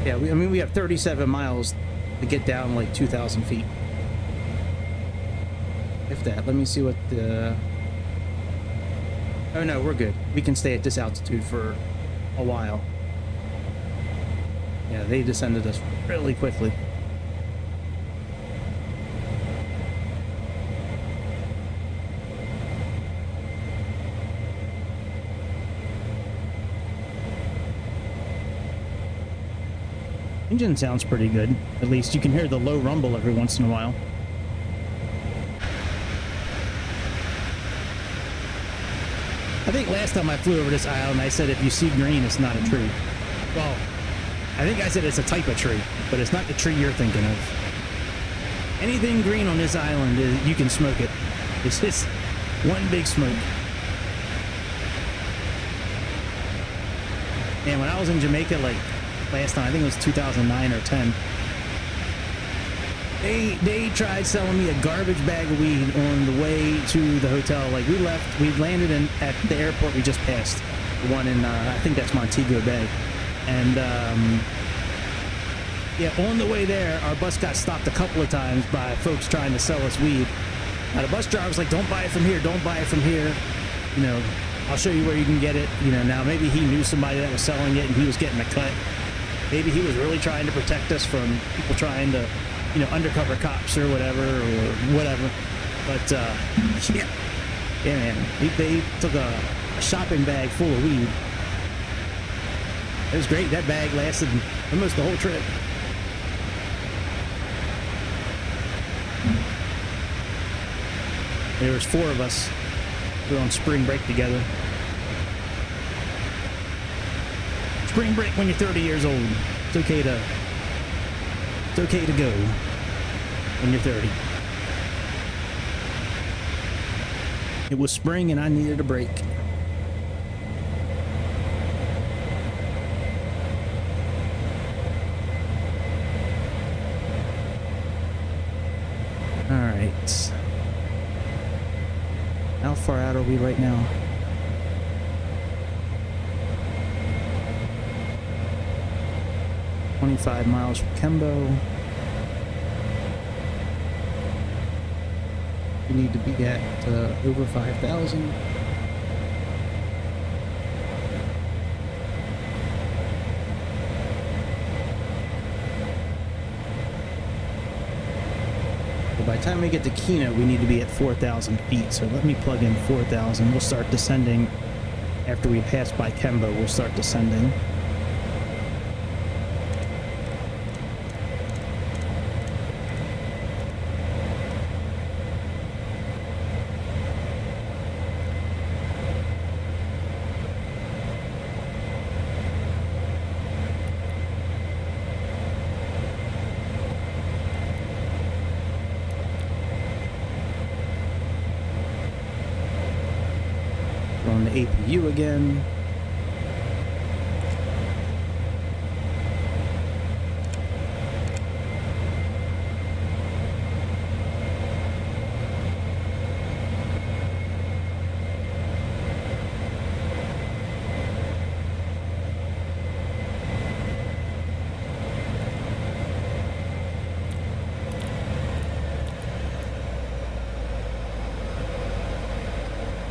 Yeah, I mean we have 37 miles to get down like 2,000 feet. If that. Let me see what the. Oh no, we're good. We can stay at this altitude for a while. Yeah, they descended us really quickly. Engine sounds pretty good. At least you can hear the low rumble every once in a while. I think last time I flew over this island, I said if you see green, it's not a tree. Well, I think I said it's a type of tree, but it's not the tree you're thinking of. Anything green on this island, you can smoke it. It's just one big smoke. And when I was in Jamaica, like last time, I think it was 2009 or 10, they tried selling me a garbage bag of weed on the way to the hotel. Like we landed at the airport we just passed, the one in I think that's Montego Bay, and yeah, on the way there, our bus got stopped a couple of times by folks trying to sell us weed. Now the bus driver was like, "Don't buy it from here, don't buy it from here. You know, I'll show you where you can get it." You know, now maybe he knew somebody that was selling it and he was getting a cut. Maybe he was really trying to protect us from people trying to, you know, undercover cops or whatever. But yeah, man, they took a shopping bag full of weed. It was great. That bag lasted almost the whole trip. There was 4 of us. We were on spring break together. Spring break when you're 30 years old. It's okay to go when you're 30. It was spring and I needed a break. All right. How far out are we right now? $25 miles from Kembo. We need to be at over 5,000. By the time we get to Kino, we need to be at 4,000 feet. So let me plug in 4,000. We'll start descending after we pass by Kembo. We'll start descending. On the APU again.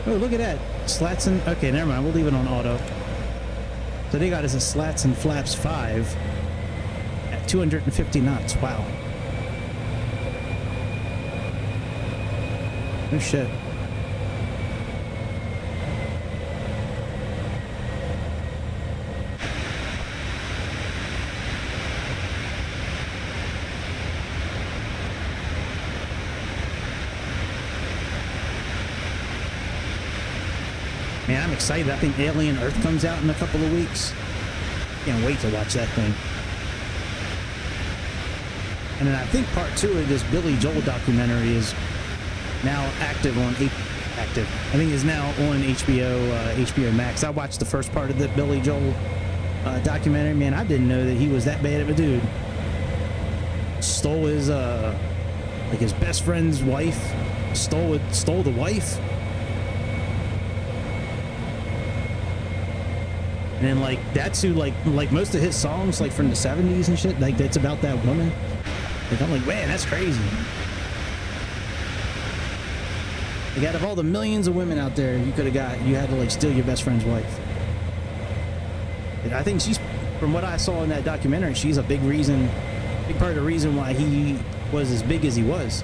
Oh, look at that. Slats and... Okay, never mind. We'll leave it on auto. So they got us a slats and flaps 5 at 250 knots. Wow. No shit. Man, I'm excited. I think Alien Earth comes out in a couple of weeks. Can't wait to watch that thing. And then I think part 2 of this Billy Joel documentary is now active on active. I think is now on HBO Max. I watched the first part of the Billy Joel documentary. Man, I didn't know that he was that bad of a dude. Stole his like his best friend's wife. Stole the wife. And then, like, that's who, like most of his songs, like, from the 70s and shit, like, that's about that woman. Like, I'm like, man, that's crazy. Like, out of all the millions of women out there you could have got, you had to, like, steal your best friend's wife. And I think she's, from what I saw in that documentary, she's a big part of the reason why he was as big as he was.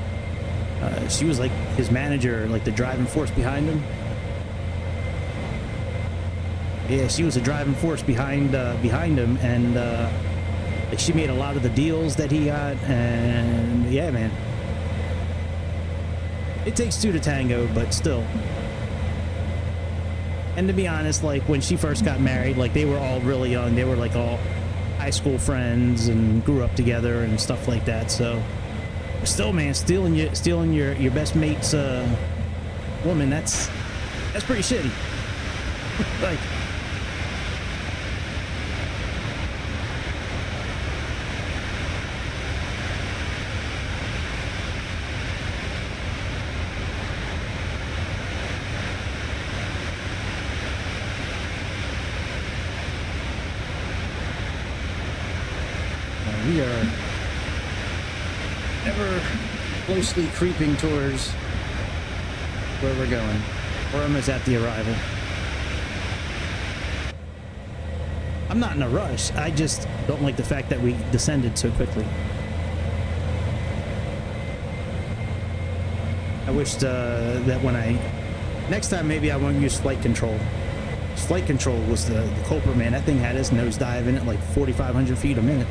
She was, like, his manager, like, the driving force behind him. Yeah, she was the driving force behind him, and like she made a lot of the deals that he got, and yeah, man. It takes 2 to tango, but still. And to be honest, like when she first got married, like they were all really young. They were like all high school friends and grew up together and stuff like that. So still, man, stealing your best mate's woman, that's pretty shitty. Like, we are ever closely creeping towards where we're going. We're almost at the arrival. I'm not in a rush. I just don't like the fact that we descended so quickly. I wished that when next time maybe I won't use flight control. Flight control was the culprit, man. That thing had us nosedive in at like 4,500 feet a minute.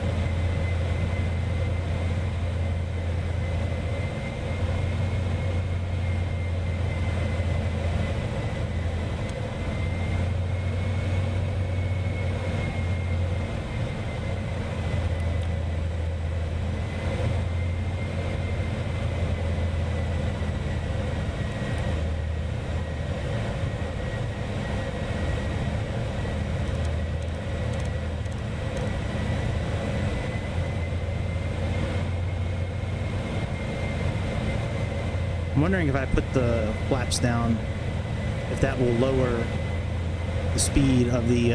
I'm wondering if I put the flaps down, if that will lower the speed of the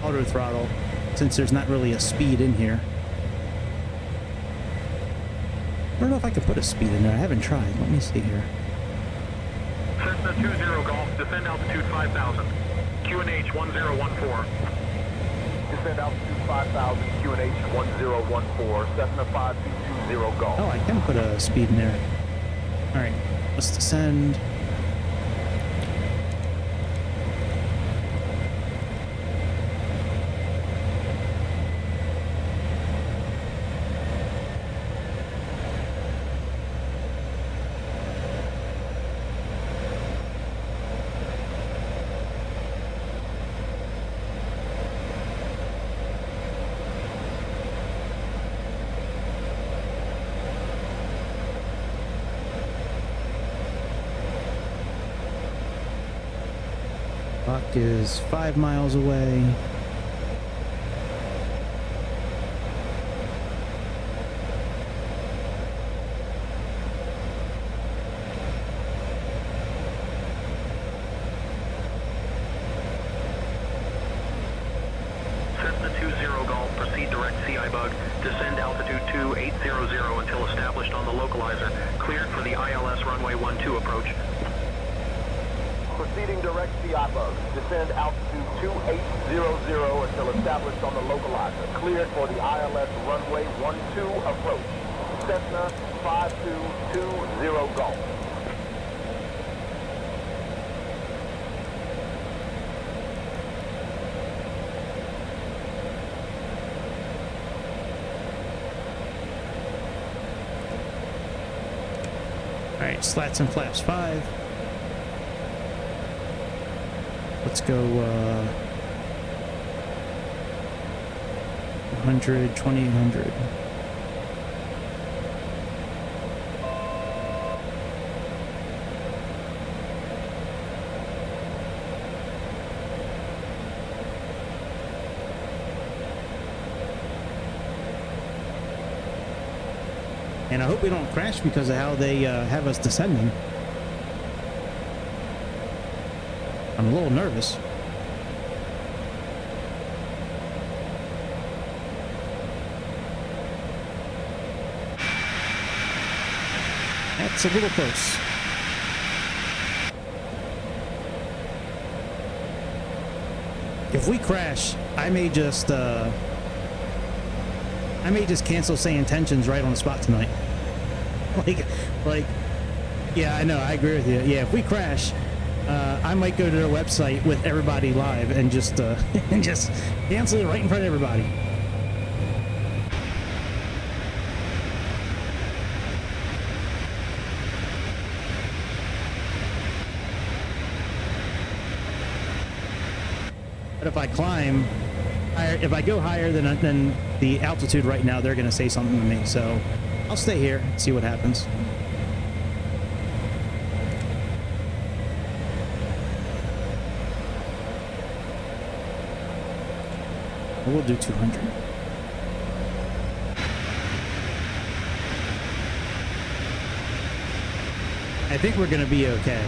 auto throttle, since there's not really a speed in here. I don't know if I could put a speed in there. I haven't tried. Let me see here. Cessna 20 Golf, descend altitude 5,000. QNH 1014. Descend altitude 5,000, QNH 1014, Cessna 5220 Golf. Oh, I can put a speed in there. All right, let's descend. Mach is 5 miles away. Cessna 20 Golf, proceed direct CI bug. Descend altitude 2800 until established on the localizer. Cleared for the ILS runway 12 approach. Proceeding direct CI bug. Descend altitude 2800 until established on the localizer. Cleared for the ILS runway 12 approach. Cessna 5220 Golf. All right, slats and flaps 5. Let's go 100, 2000. And I hope we don't crash because of how they have us descending. I'm a little nervous. That's a little close. If we crash, I may just cancel say intentions right on the spot tonight. like, yeah, I know, I agree with you. Yeah, if we crash, I might go to their website with everybody live and just and just cancel it right in front of everybody. But if I climb higher, if I go higher than the altitude right now, they're going to say something to me. So I'll stay here and see what happens. We'll do 200. I think we're going to be okay.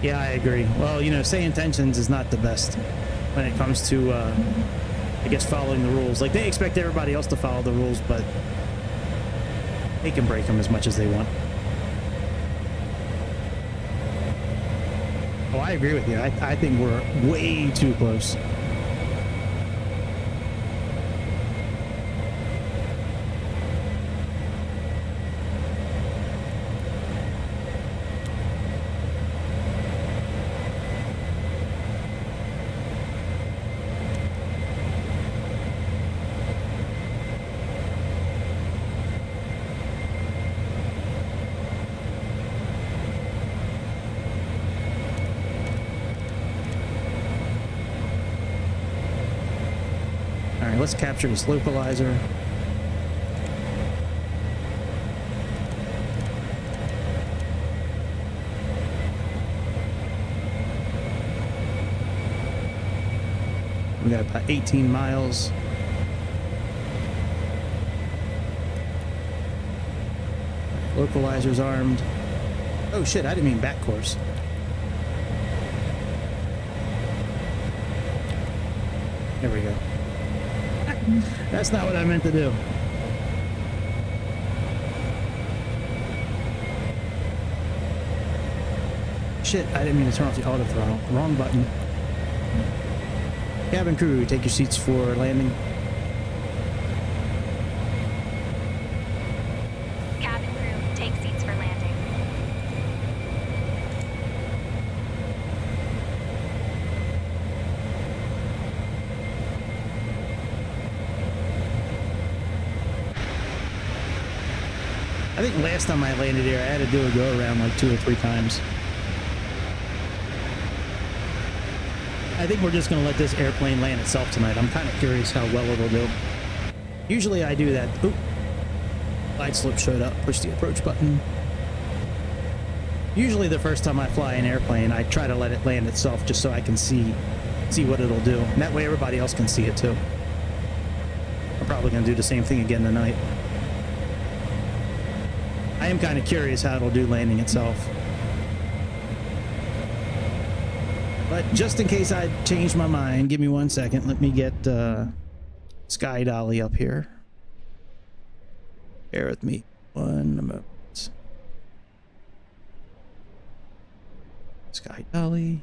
Yeah, I agree. Well, you know, say intentions is not the best when it comes to, I guess, following the rules. Like, they expect everybody else to follow the rules, but they can break them as much as they want. Oh, I agree with you. I think we're way too close. Let's capture this localizer. We got about 18 miles. Localizer's armed. Oh shit, I didn't mean back course. There we go. That's not what I meant to do. Shit, I didn't mean to turn off the auto throttle. Wrong button. Cabin crew, take your seats for landing. Cabin crew, take seats for landing. I think last time I landed here, I had to do a go around like 2 or 3 times. I think we're just going to let this airplane land itself tonight. I'm kind of curious how well it'll do. Usually I do that. Oop. Glide slope showed up. Push the approach button. Usually the first time I fly an airplane, I try to let it land itself just so I can see what it'll do. And that way everybody else can see it too. I'm probably going to do the same thing again tonight. I am kind of curious how it'll do landing itself. But just in case I change my mind, give me 1 second. Let me get Sky Dolly up here. Bear with me 1 moment. Sky Dolly.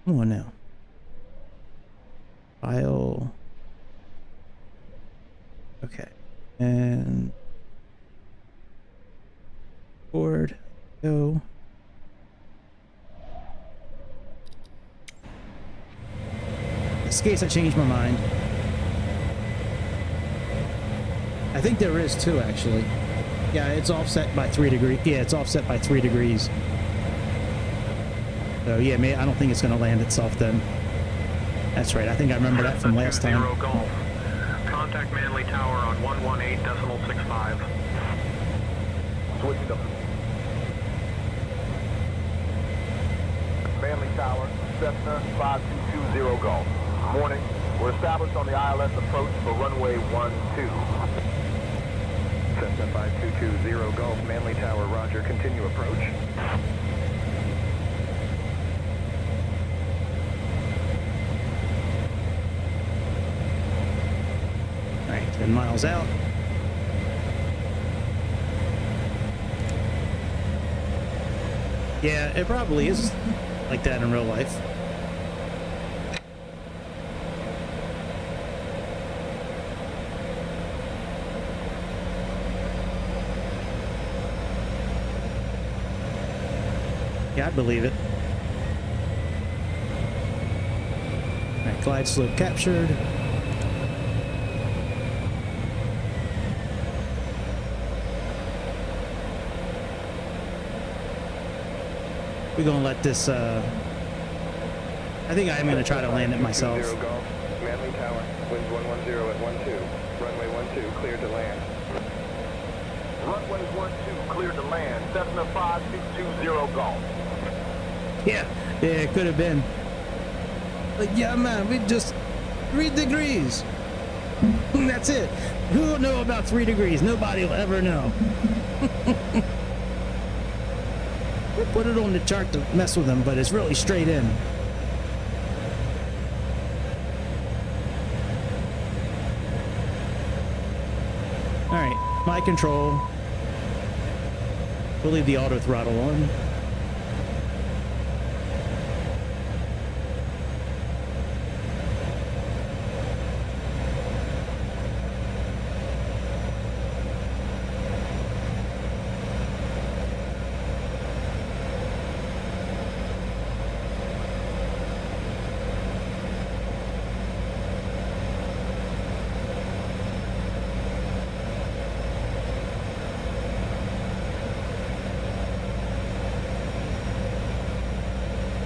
Come on now. File. Okay. And board. Go. In this case, I changed my mind. I think there is 2 actually. Yeah, it's offset by 3 degrees. Yeah, it's offset by 3 degrees. So yeah, I don't think it's going to land itself then. That's right. I think I remember that from last time. Golf. Contact Manly Tower on 118.65. Switching up. Manly Tower, Cessna 5220 Golf. Morning. We're established on the ILS approach for runway 12. Cessna 5220 Golf, Manly Tower, roger, continue approach. All right, 10 miles out. Yeah, it probably is like that in real life. Yeah, I believe it. All right, glide slope captured. We're gonna let this, I think I'm gonna try to land it myself. Golf, Manly Tower, winds 110 at 12, runway 12, cleared to land. Runway 12 cleared to land. Cessna 5220 Golf. Yeah, it could have been. Like, yeah, man, we just 3 degrees. That's it. Who will know about 3 degrees? Nobody will ever know. We'll put it on the chart to mess with them, but it's really straight in. All right, my control. We'll leave the auto throttle on.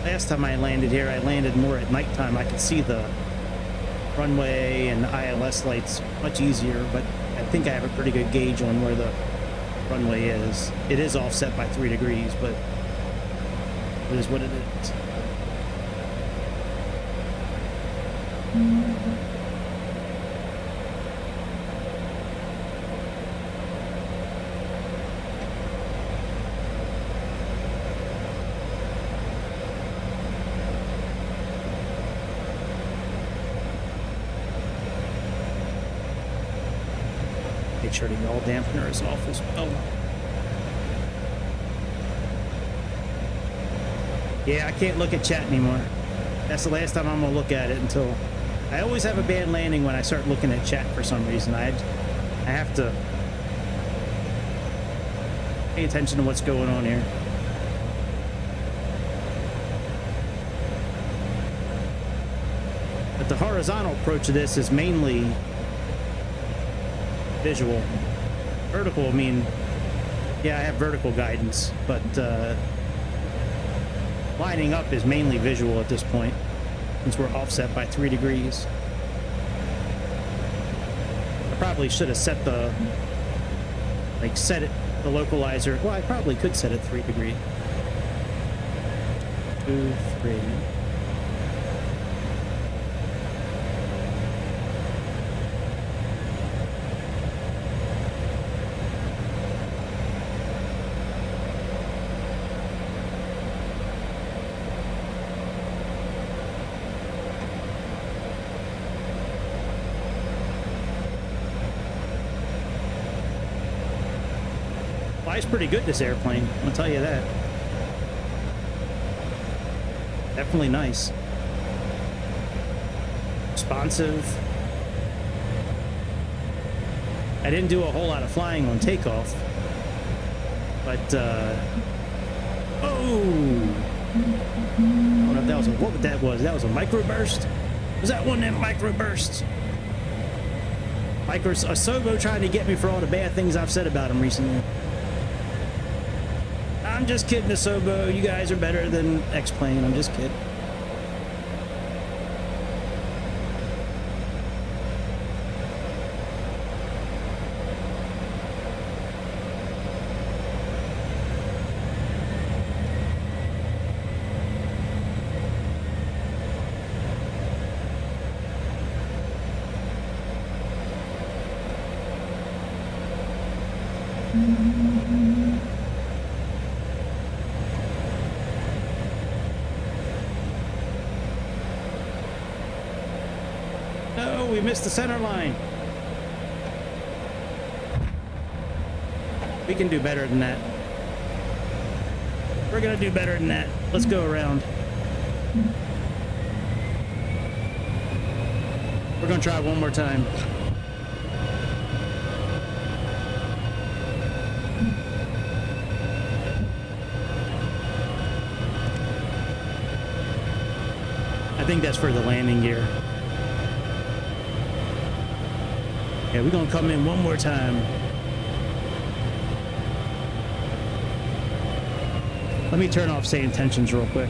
Last time I landed here, I landed more at nighttime. I could see the runway and ILS lights much easier, but I think I have a pretty good gauge on where the runway is. It is offset by 3 degrees, but it is what it is. Make sure the yaw dampener is off as well. Yeah, I can't look at chat anymore. That's the last time I'm gonna look at it until... I always have a bad landing when I start looking at chat for some reason. I have to pay attention to what's going on here. But the horizontal approach to this is mainly visual. Vertical, I mean, yeah, I have vertical guidance, but lining up is mainly visual at this point, since we're offset by 3 degrees. I probably should have set the, like, set it, the localizer. Well, I probably could set it 3 degrees. 2, 3. Flies pretty good, this airplane, I'll tell you that. Definitely nice. Responsive. I didn't do a whole lot of flying on takeoff, but oh, I don't know if that was what that was. That was a microburst. Was that one of them microbursts? A Sobo trying to get me for all the bad things I've said about him recently. I'm just kidding, Asobo. You guys are better than X-Plane. I'm just kidding. No, we missed the center line. We can do better than that. We're gonna do better than that. Let's go around. We're gonna try one more time. I think that's for the landing gear. Yeah, we're gonna come in one more time. Let me turn off say intentions real quick.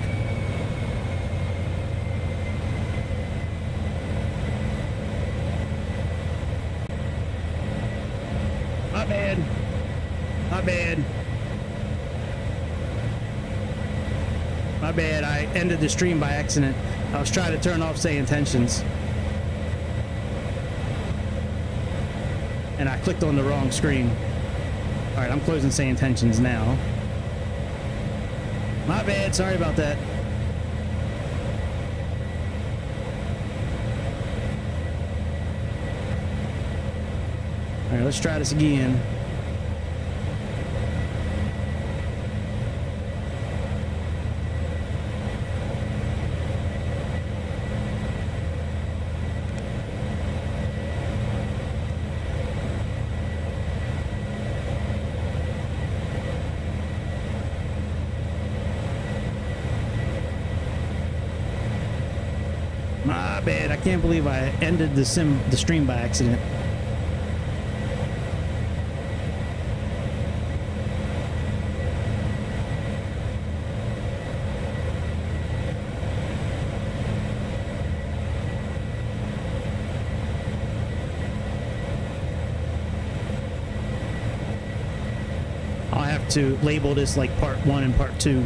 My bad. My bad. My bad. I ended the stream by accident. I was trying to turn off say intentions. And I clicked on the wrong screen. All right, I'm closing say intentions now. My bad, sorry about that. All right, let's try this again. My bad. I can't believe I ended the stream by accident. I'll have to label this like part 1 and part 2.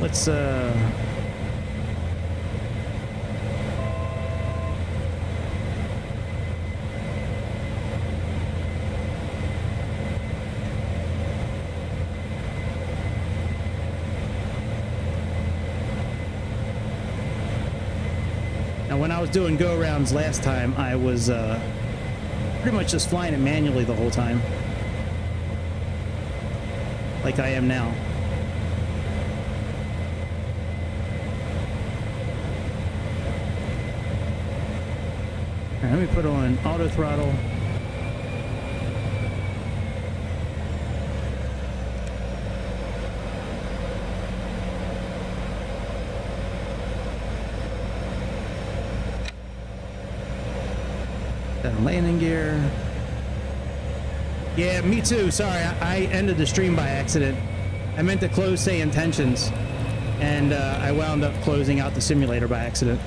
Let's now when I was doing go-arounds last time, I was pretty much just flying it manually the whole time, like I am now. Let me put on auto throttle. Then landing gear. Yeah, me too. Sorry, I ended the stream by accident. I meant to close say intentions, and I wound up closing out the simulator by accident.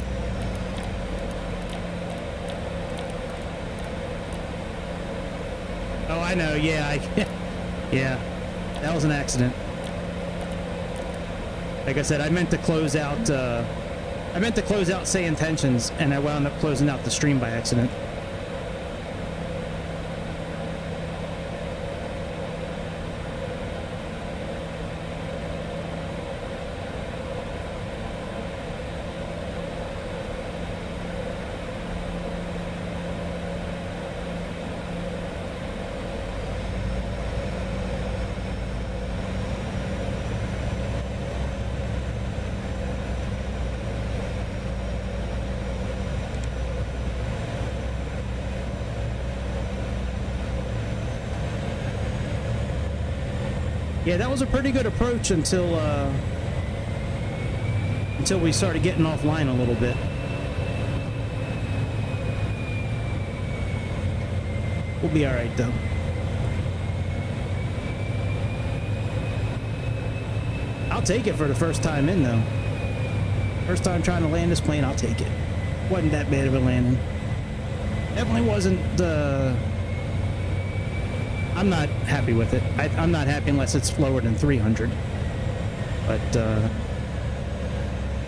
I know, yeah, yeah, that was an accident. Like I said, I meant to close out say intentions, and I wound up closing out the stream by accident. Yeah, that was a pretty good approach until we started getting offline a little bit. We'll be all right though. I'll take it for the first time in though. First time trying to land this plane, I'll take it. Wasn't that bad of a landing. Definitely wasn't I'm not happy with it. I'm not happy unless it's lower than 300. But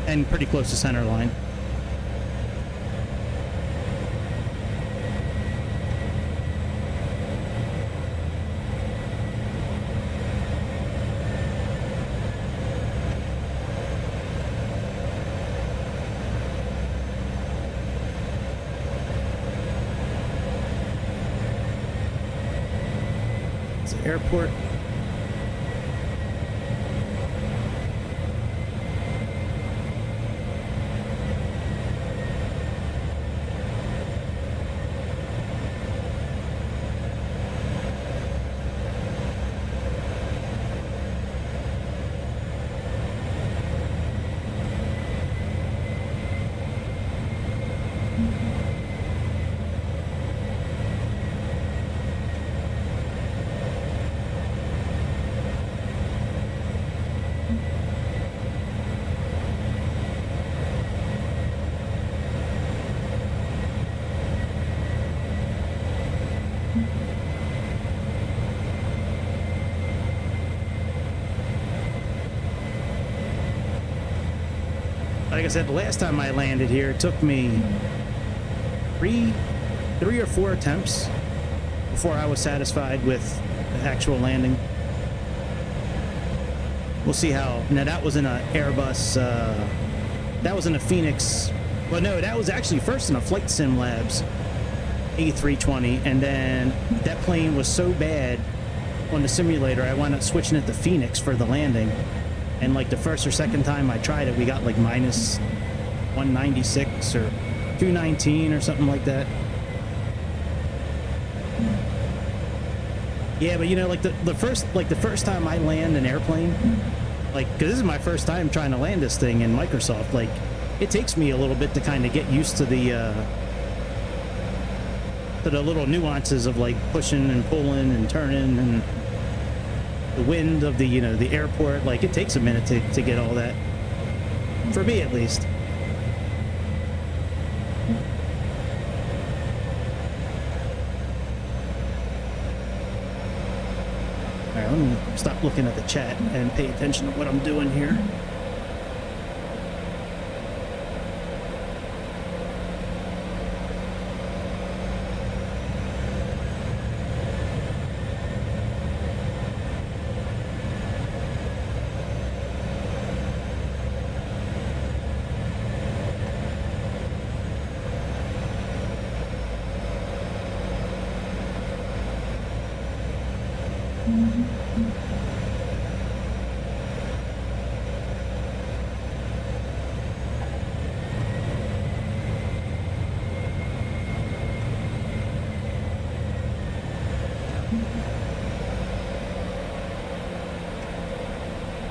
and pretty close to center line. It's the airport. Like I said, the last time I landed here, it took me three or four attempts before I was satisfied with the actual landing. We'll see how. Now that was in an Airbus. That was in a Phoenix. Well, no, that was actually first in a Flight Sim Labs A320, and then that plane was so bad on the simulator, I wound up switching it to Phoenix for the landing. And like the first or second time I tried it, we got like minus 196 or 219 or something like that. Yeah, but you know, like the first time I land an airplane, like, because this is my first time trying to land this thing in Microsoft, like it takes me a little bit to kind of get used to the little nuances of like pushing and pulling and turning and the wind of the, you know, the airport. Like it takes a minute to get all that, for me at least. All right, let me stop looking at the chat and pay attention to what I'm doing here.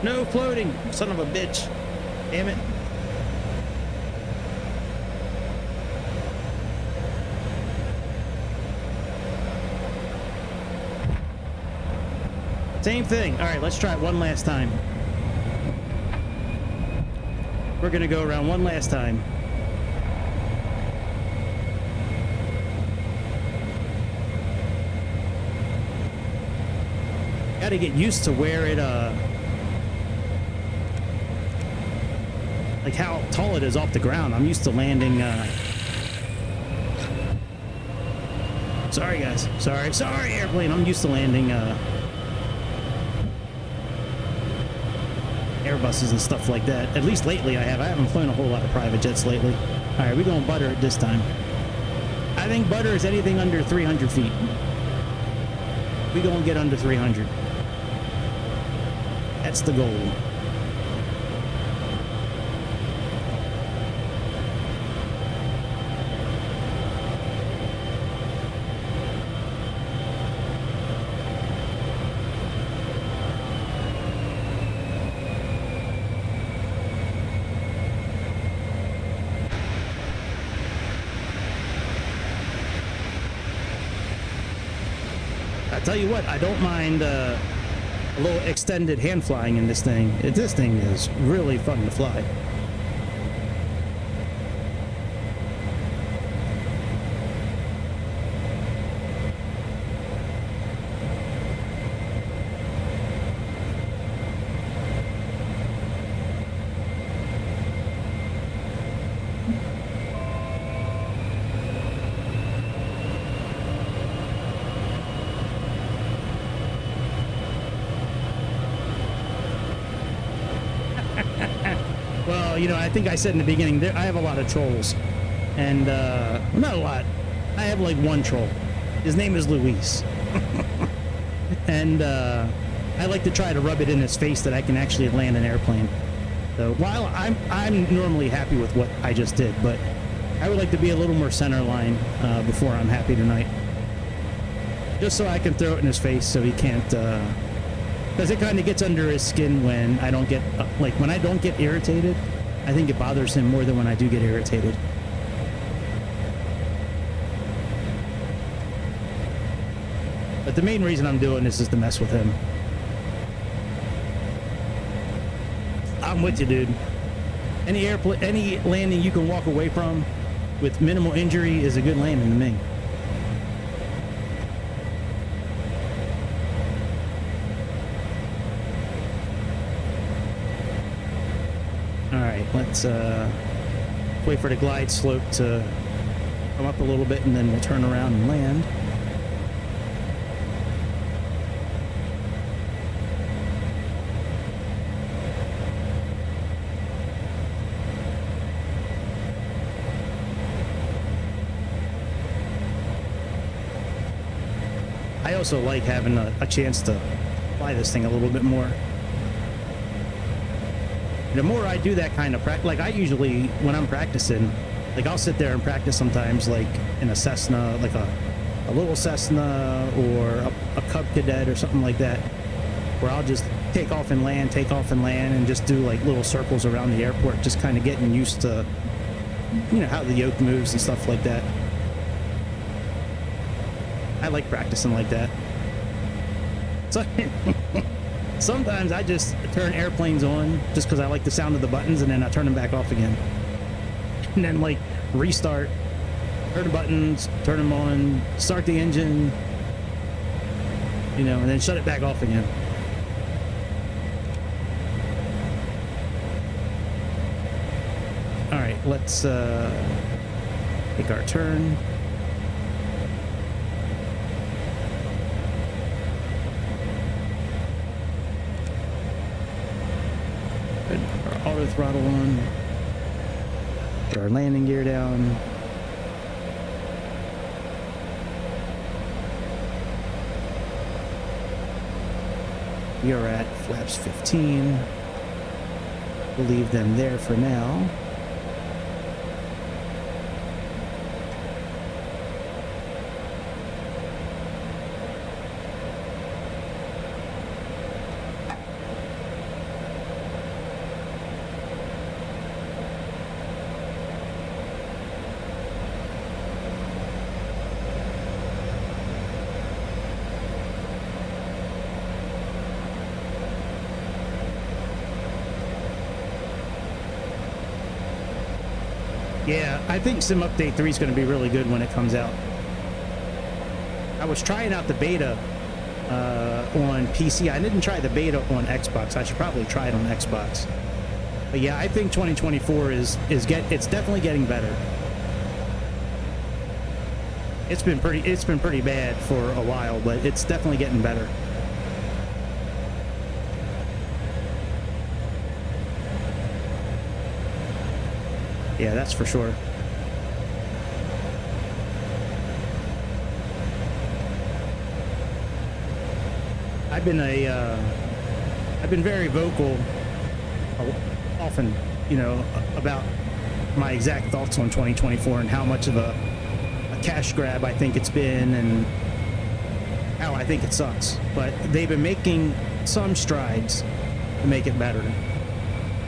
No floating, son of a bitch. Damn it. Same thing. All right, let's try it one last time. We're gonna go around one last time. Gotta get used to where it, like how tall it is off the ground. I'm used to landing, sorry guys, sorry airplane. I'm used to landing, Airbuses and stuff like that. At least lately I haven't flown a whole lot of private jets lately. All right, we're gonna butter it this time. I think butter is anything under 300 feet. We're gonna get under 300. That's the goal. tell you what, I don't mind a little extended hand flying in this thing. This thing is really fun to fly. Well, you know, I think I said in the beginning, I have a lot of trolls. And, well, not a lot. I have like one troll. His name is Luis. And I like to try to rub it in his face that I can actually land an airplane. So while I'm normally happy with what I just did, but I would like to be a little more center line before I'm happy tonight. Just so I can throw it in his face so he can't... because it kind of gets under his skin when I don't get, like, when I don't get irritated, I think it bothers him more than when I do get irritated. But the main reason I'm doing this is to mess with him. I'm with you, dude. Any landing you can walk away from with minimal injury is a good landing to me. Alright, let's wait for the glide slope to come up a little bit and then we'll turn around and land. I also like having a chance to fly this thing a little bit more. The more I do that kind of practice, like I usually, when I'm practicing, like I'll sit there and practice sometimes like in a Cessna, like a little Cessna or a Cub Cadet or something like that, where I'll just take off and land and just do like little circles around the airport, just kind of getting used to, you know, how the yoke moves and stuff like that. I like practicing like that. So sometimes I just turn airplanes on just because I like the sound of the buttons, and then I turn them back off again. And then like restart, turn the buttons, turn them on, start the engine, you know, and then shut it back off again. All right, let's take our turn. Our auto throttle on. Put our landing gear down. We are at flaps 15. We'll leave them there for now. Yeah, I think Sim Update 3 is going to be really good when it comes out. I was trying out the beta on PC. I didn't try the beta on Xbox. I should probably try it on Xbox. But yeah, I think 2024 it's definitely getting better. It's been pretty bad for a while, but it's definitely getting better. Yeah, that's for sure. I've been very vocal often, you know, about my exact thoughts on 2024 and how much of a cash grab I think it's been and how I think it sucks. But they've been making some strides to make it better.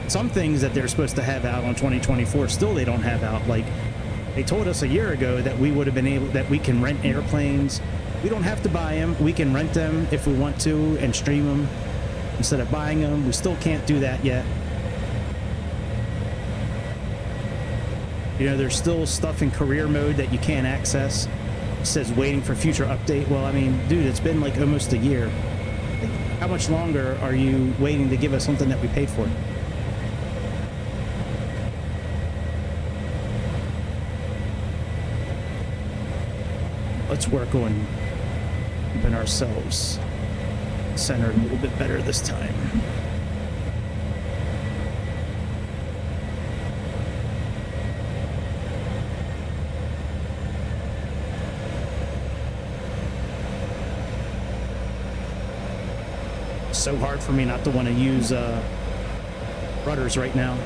Some things that they're supposed to have out on 2024 still they don't have out. Like they told us a year ago that we would have been able, that we can rent airplanes We don't have to buy them. We can rent them if we want to and stream them instead of buying them. We still can't do that yet. You know, there's still stuff in career mode that you can't access. It says waiting for future update. Well, I mean, dude, it's been like almost a year. How much longer are you waiting to give us something that we paid for? Let's work on keeping ourselves centered a little bit better this time. So hard for me not to want to use rudders right now.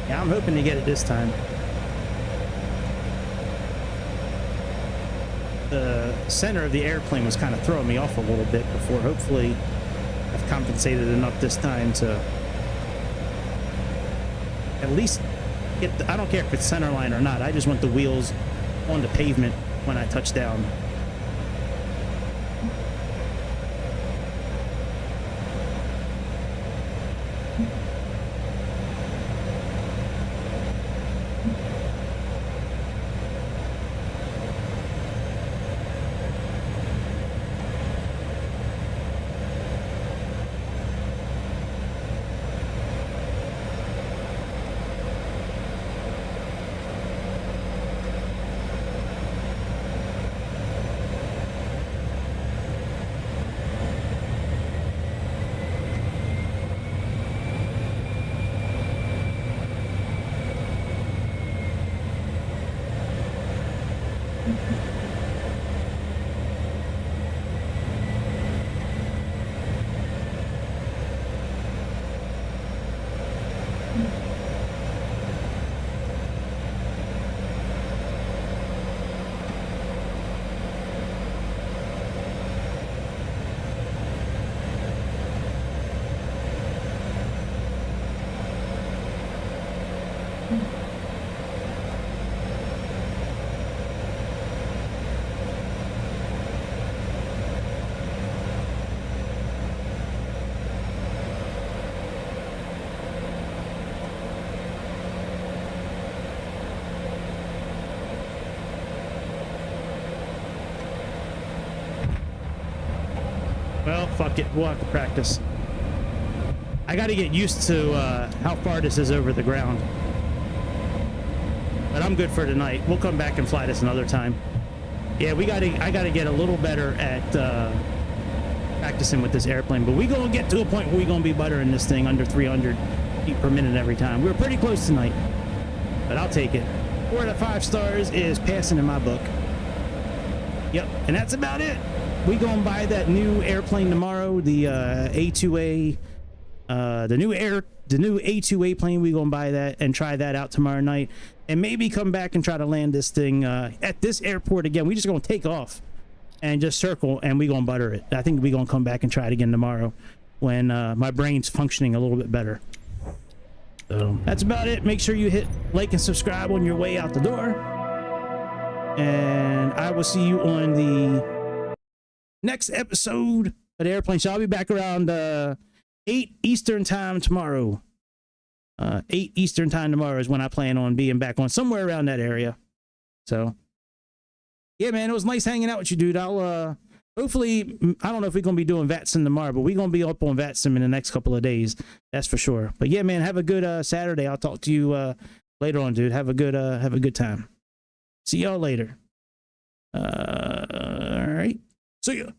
Yeah, I'm hoping to get it this time. The center of the airplane was kind of throwing me off a little bit before. Hopefully I've compensated enough this time to at least get the, I don't care if it's center line or not. I just want the wheels on the pavement when I touch down. Well, fuck it. We'll have to practice. I got to get used to how far this is over the ground. But I'm good for tonight. We'll come back and fly this another time. Yeah, I got to get a little better at practicing with this airplane. But we're going to get to a point where we're going to be buttering this thing under 300 feet per minute every time. We were pretty close tonight. But I'll take it. 4 out of 5 stars is passing in my book. Yep, and that's about it. We gonna buy that new airplane tomorrow, the A2A, the new A2A plane. We gonna buy that and try that out tomorrow night, and maybe come back and try to land this thing at this airport again. We just gonna take off and just circle, and we gonna butter it. I think we gonna come back and try it again tomorrow when my brain's functioning a little bit better. So that's about it. Make sure you hit like and subscribe on your way out the door, and I will see you on the next episode of the Airplane Show. I'll be back around 8 Eastern time tomorrow. 8 Eastern time tomorrow is when I plan on being back on, somewhere around that area. So yeah, man, it was nice hanging out with you, dude. I'll hopefully, I don't know if we're gonna be doing VATSIM tomorrow, but we're gonna be up on VATSIM in the next couple of days, that's for sure. But yeah, man, have a good Saturday. I'll talk to you later on, dude. Have a good time. See y'all later. All right. See ya.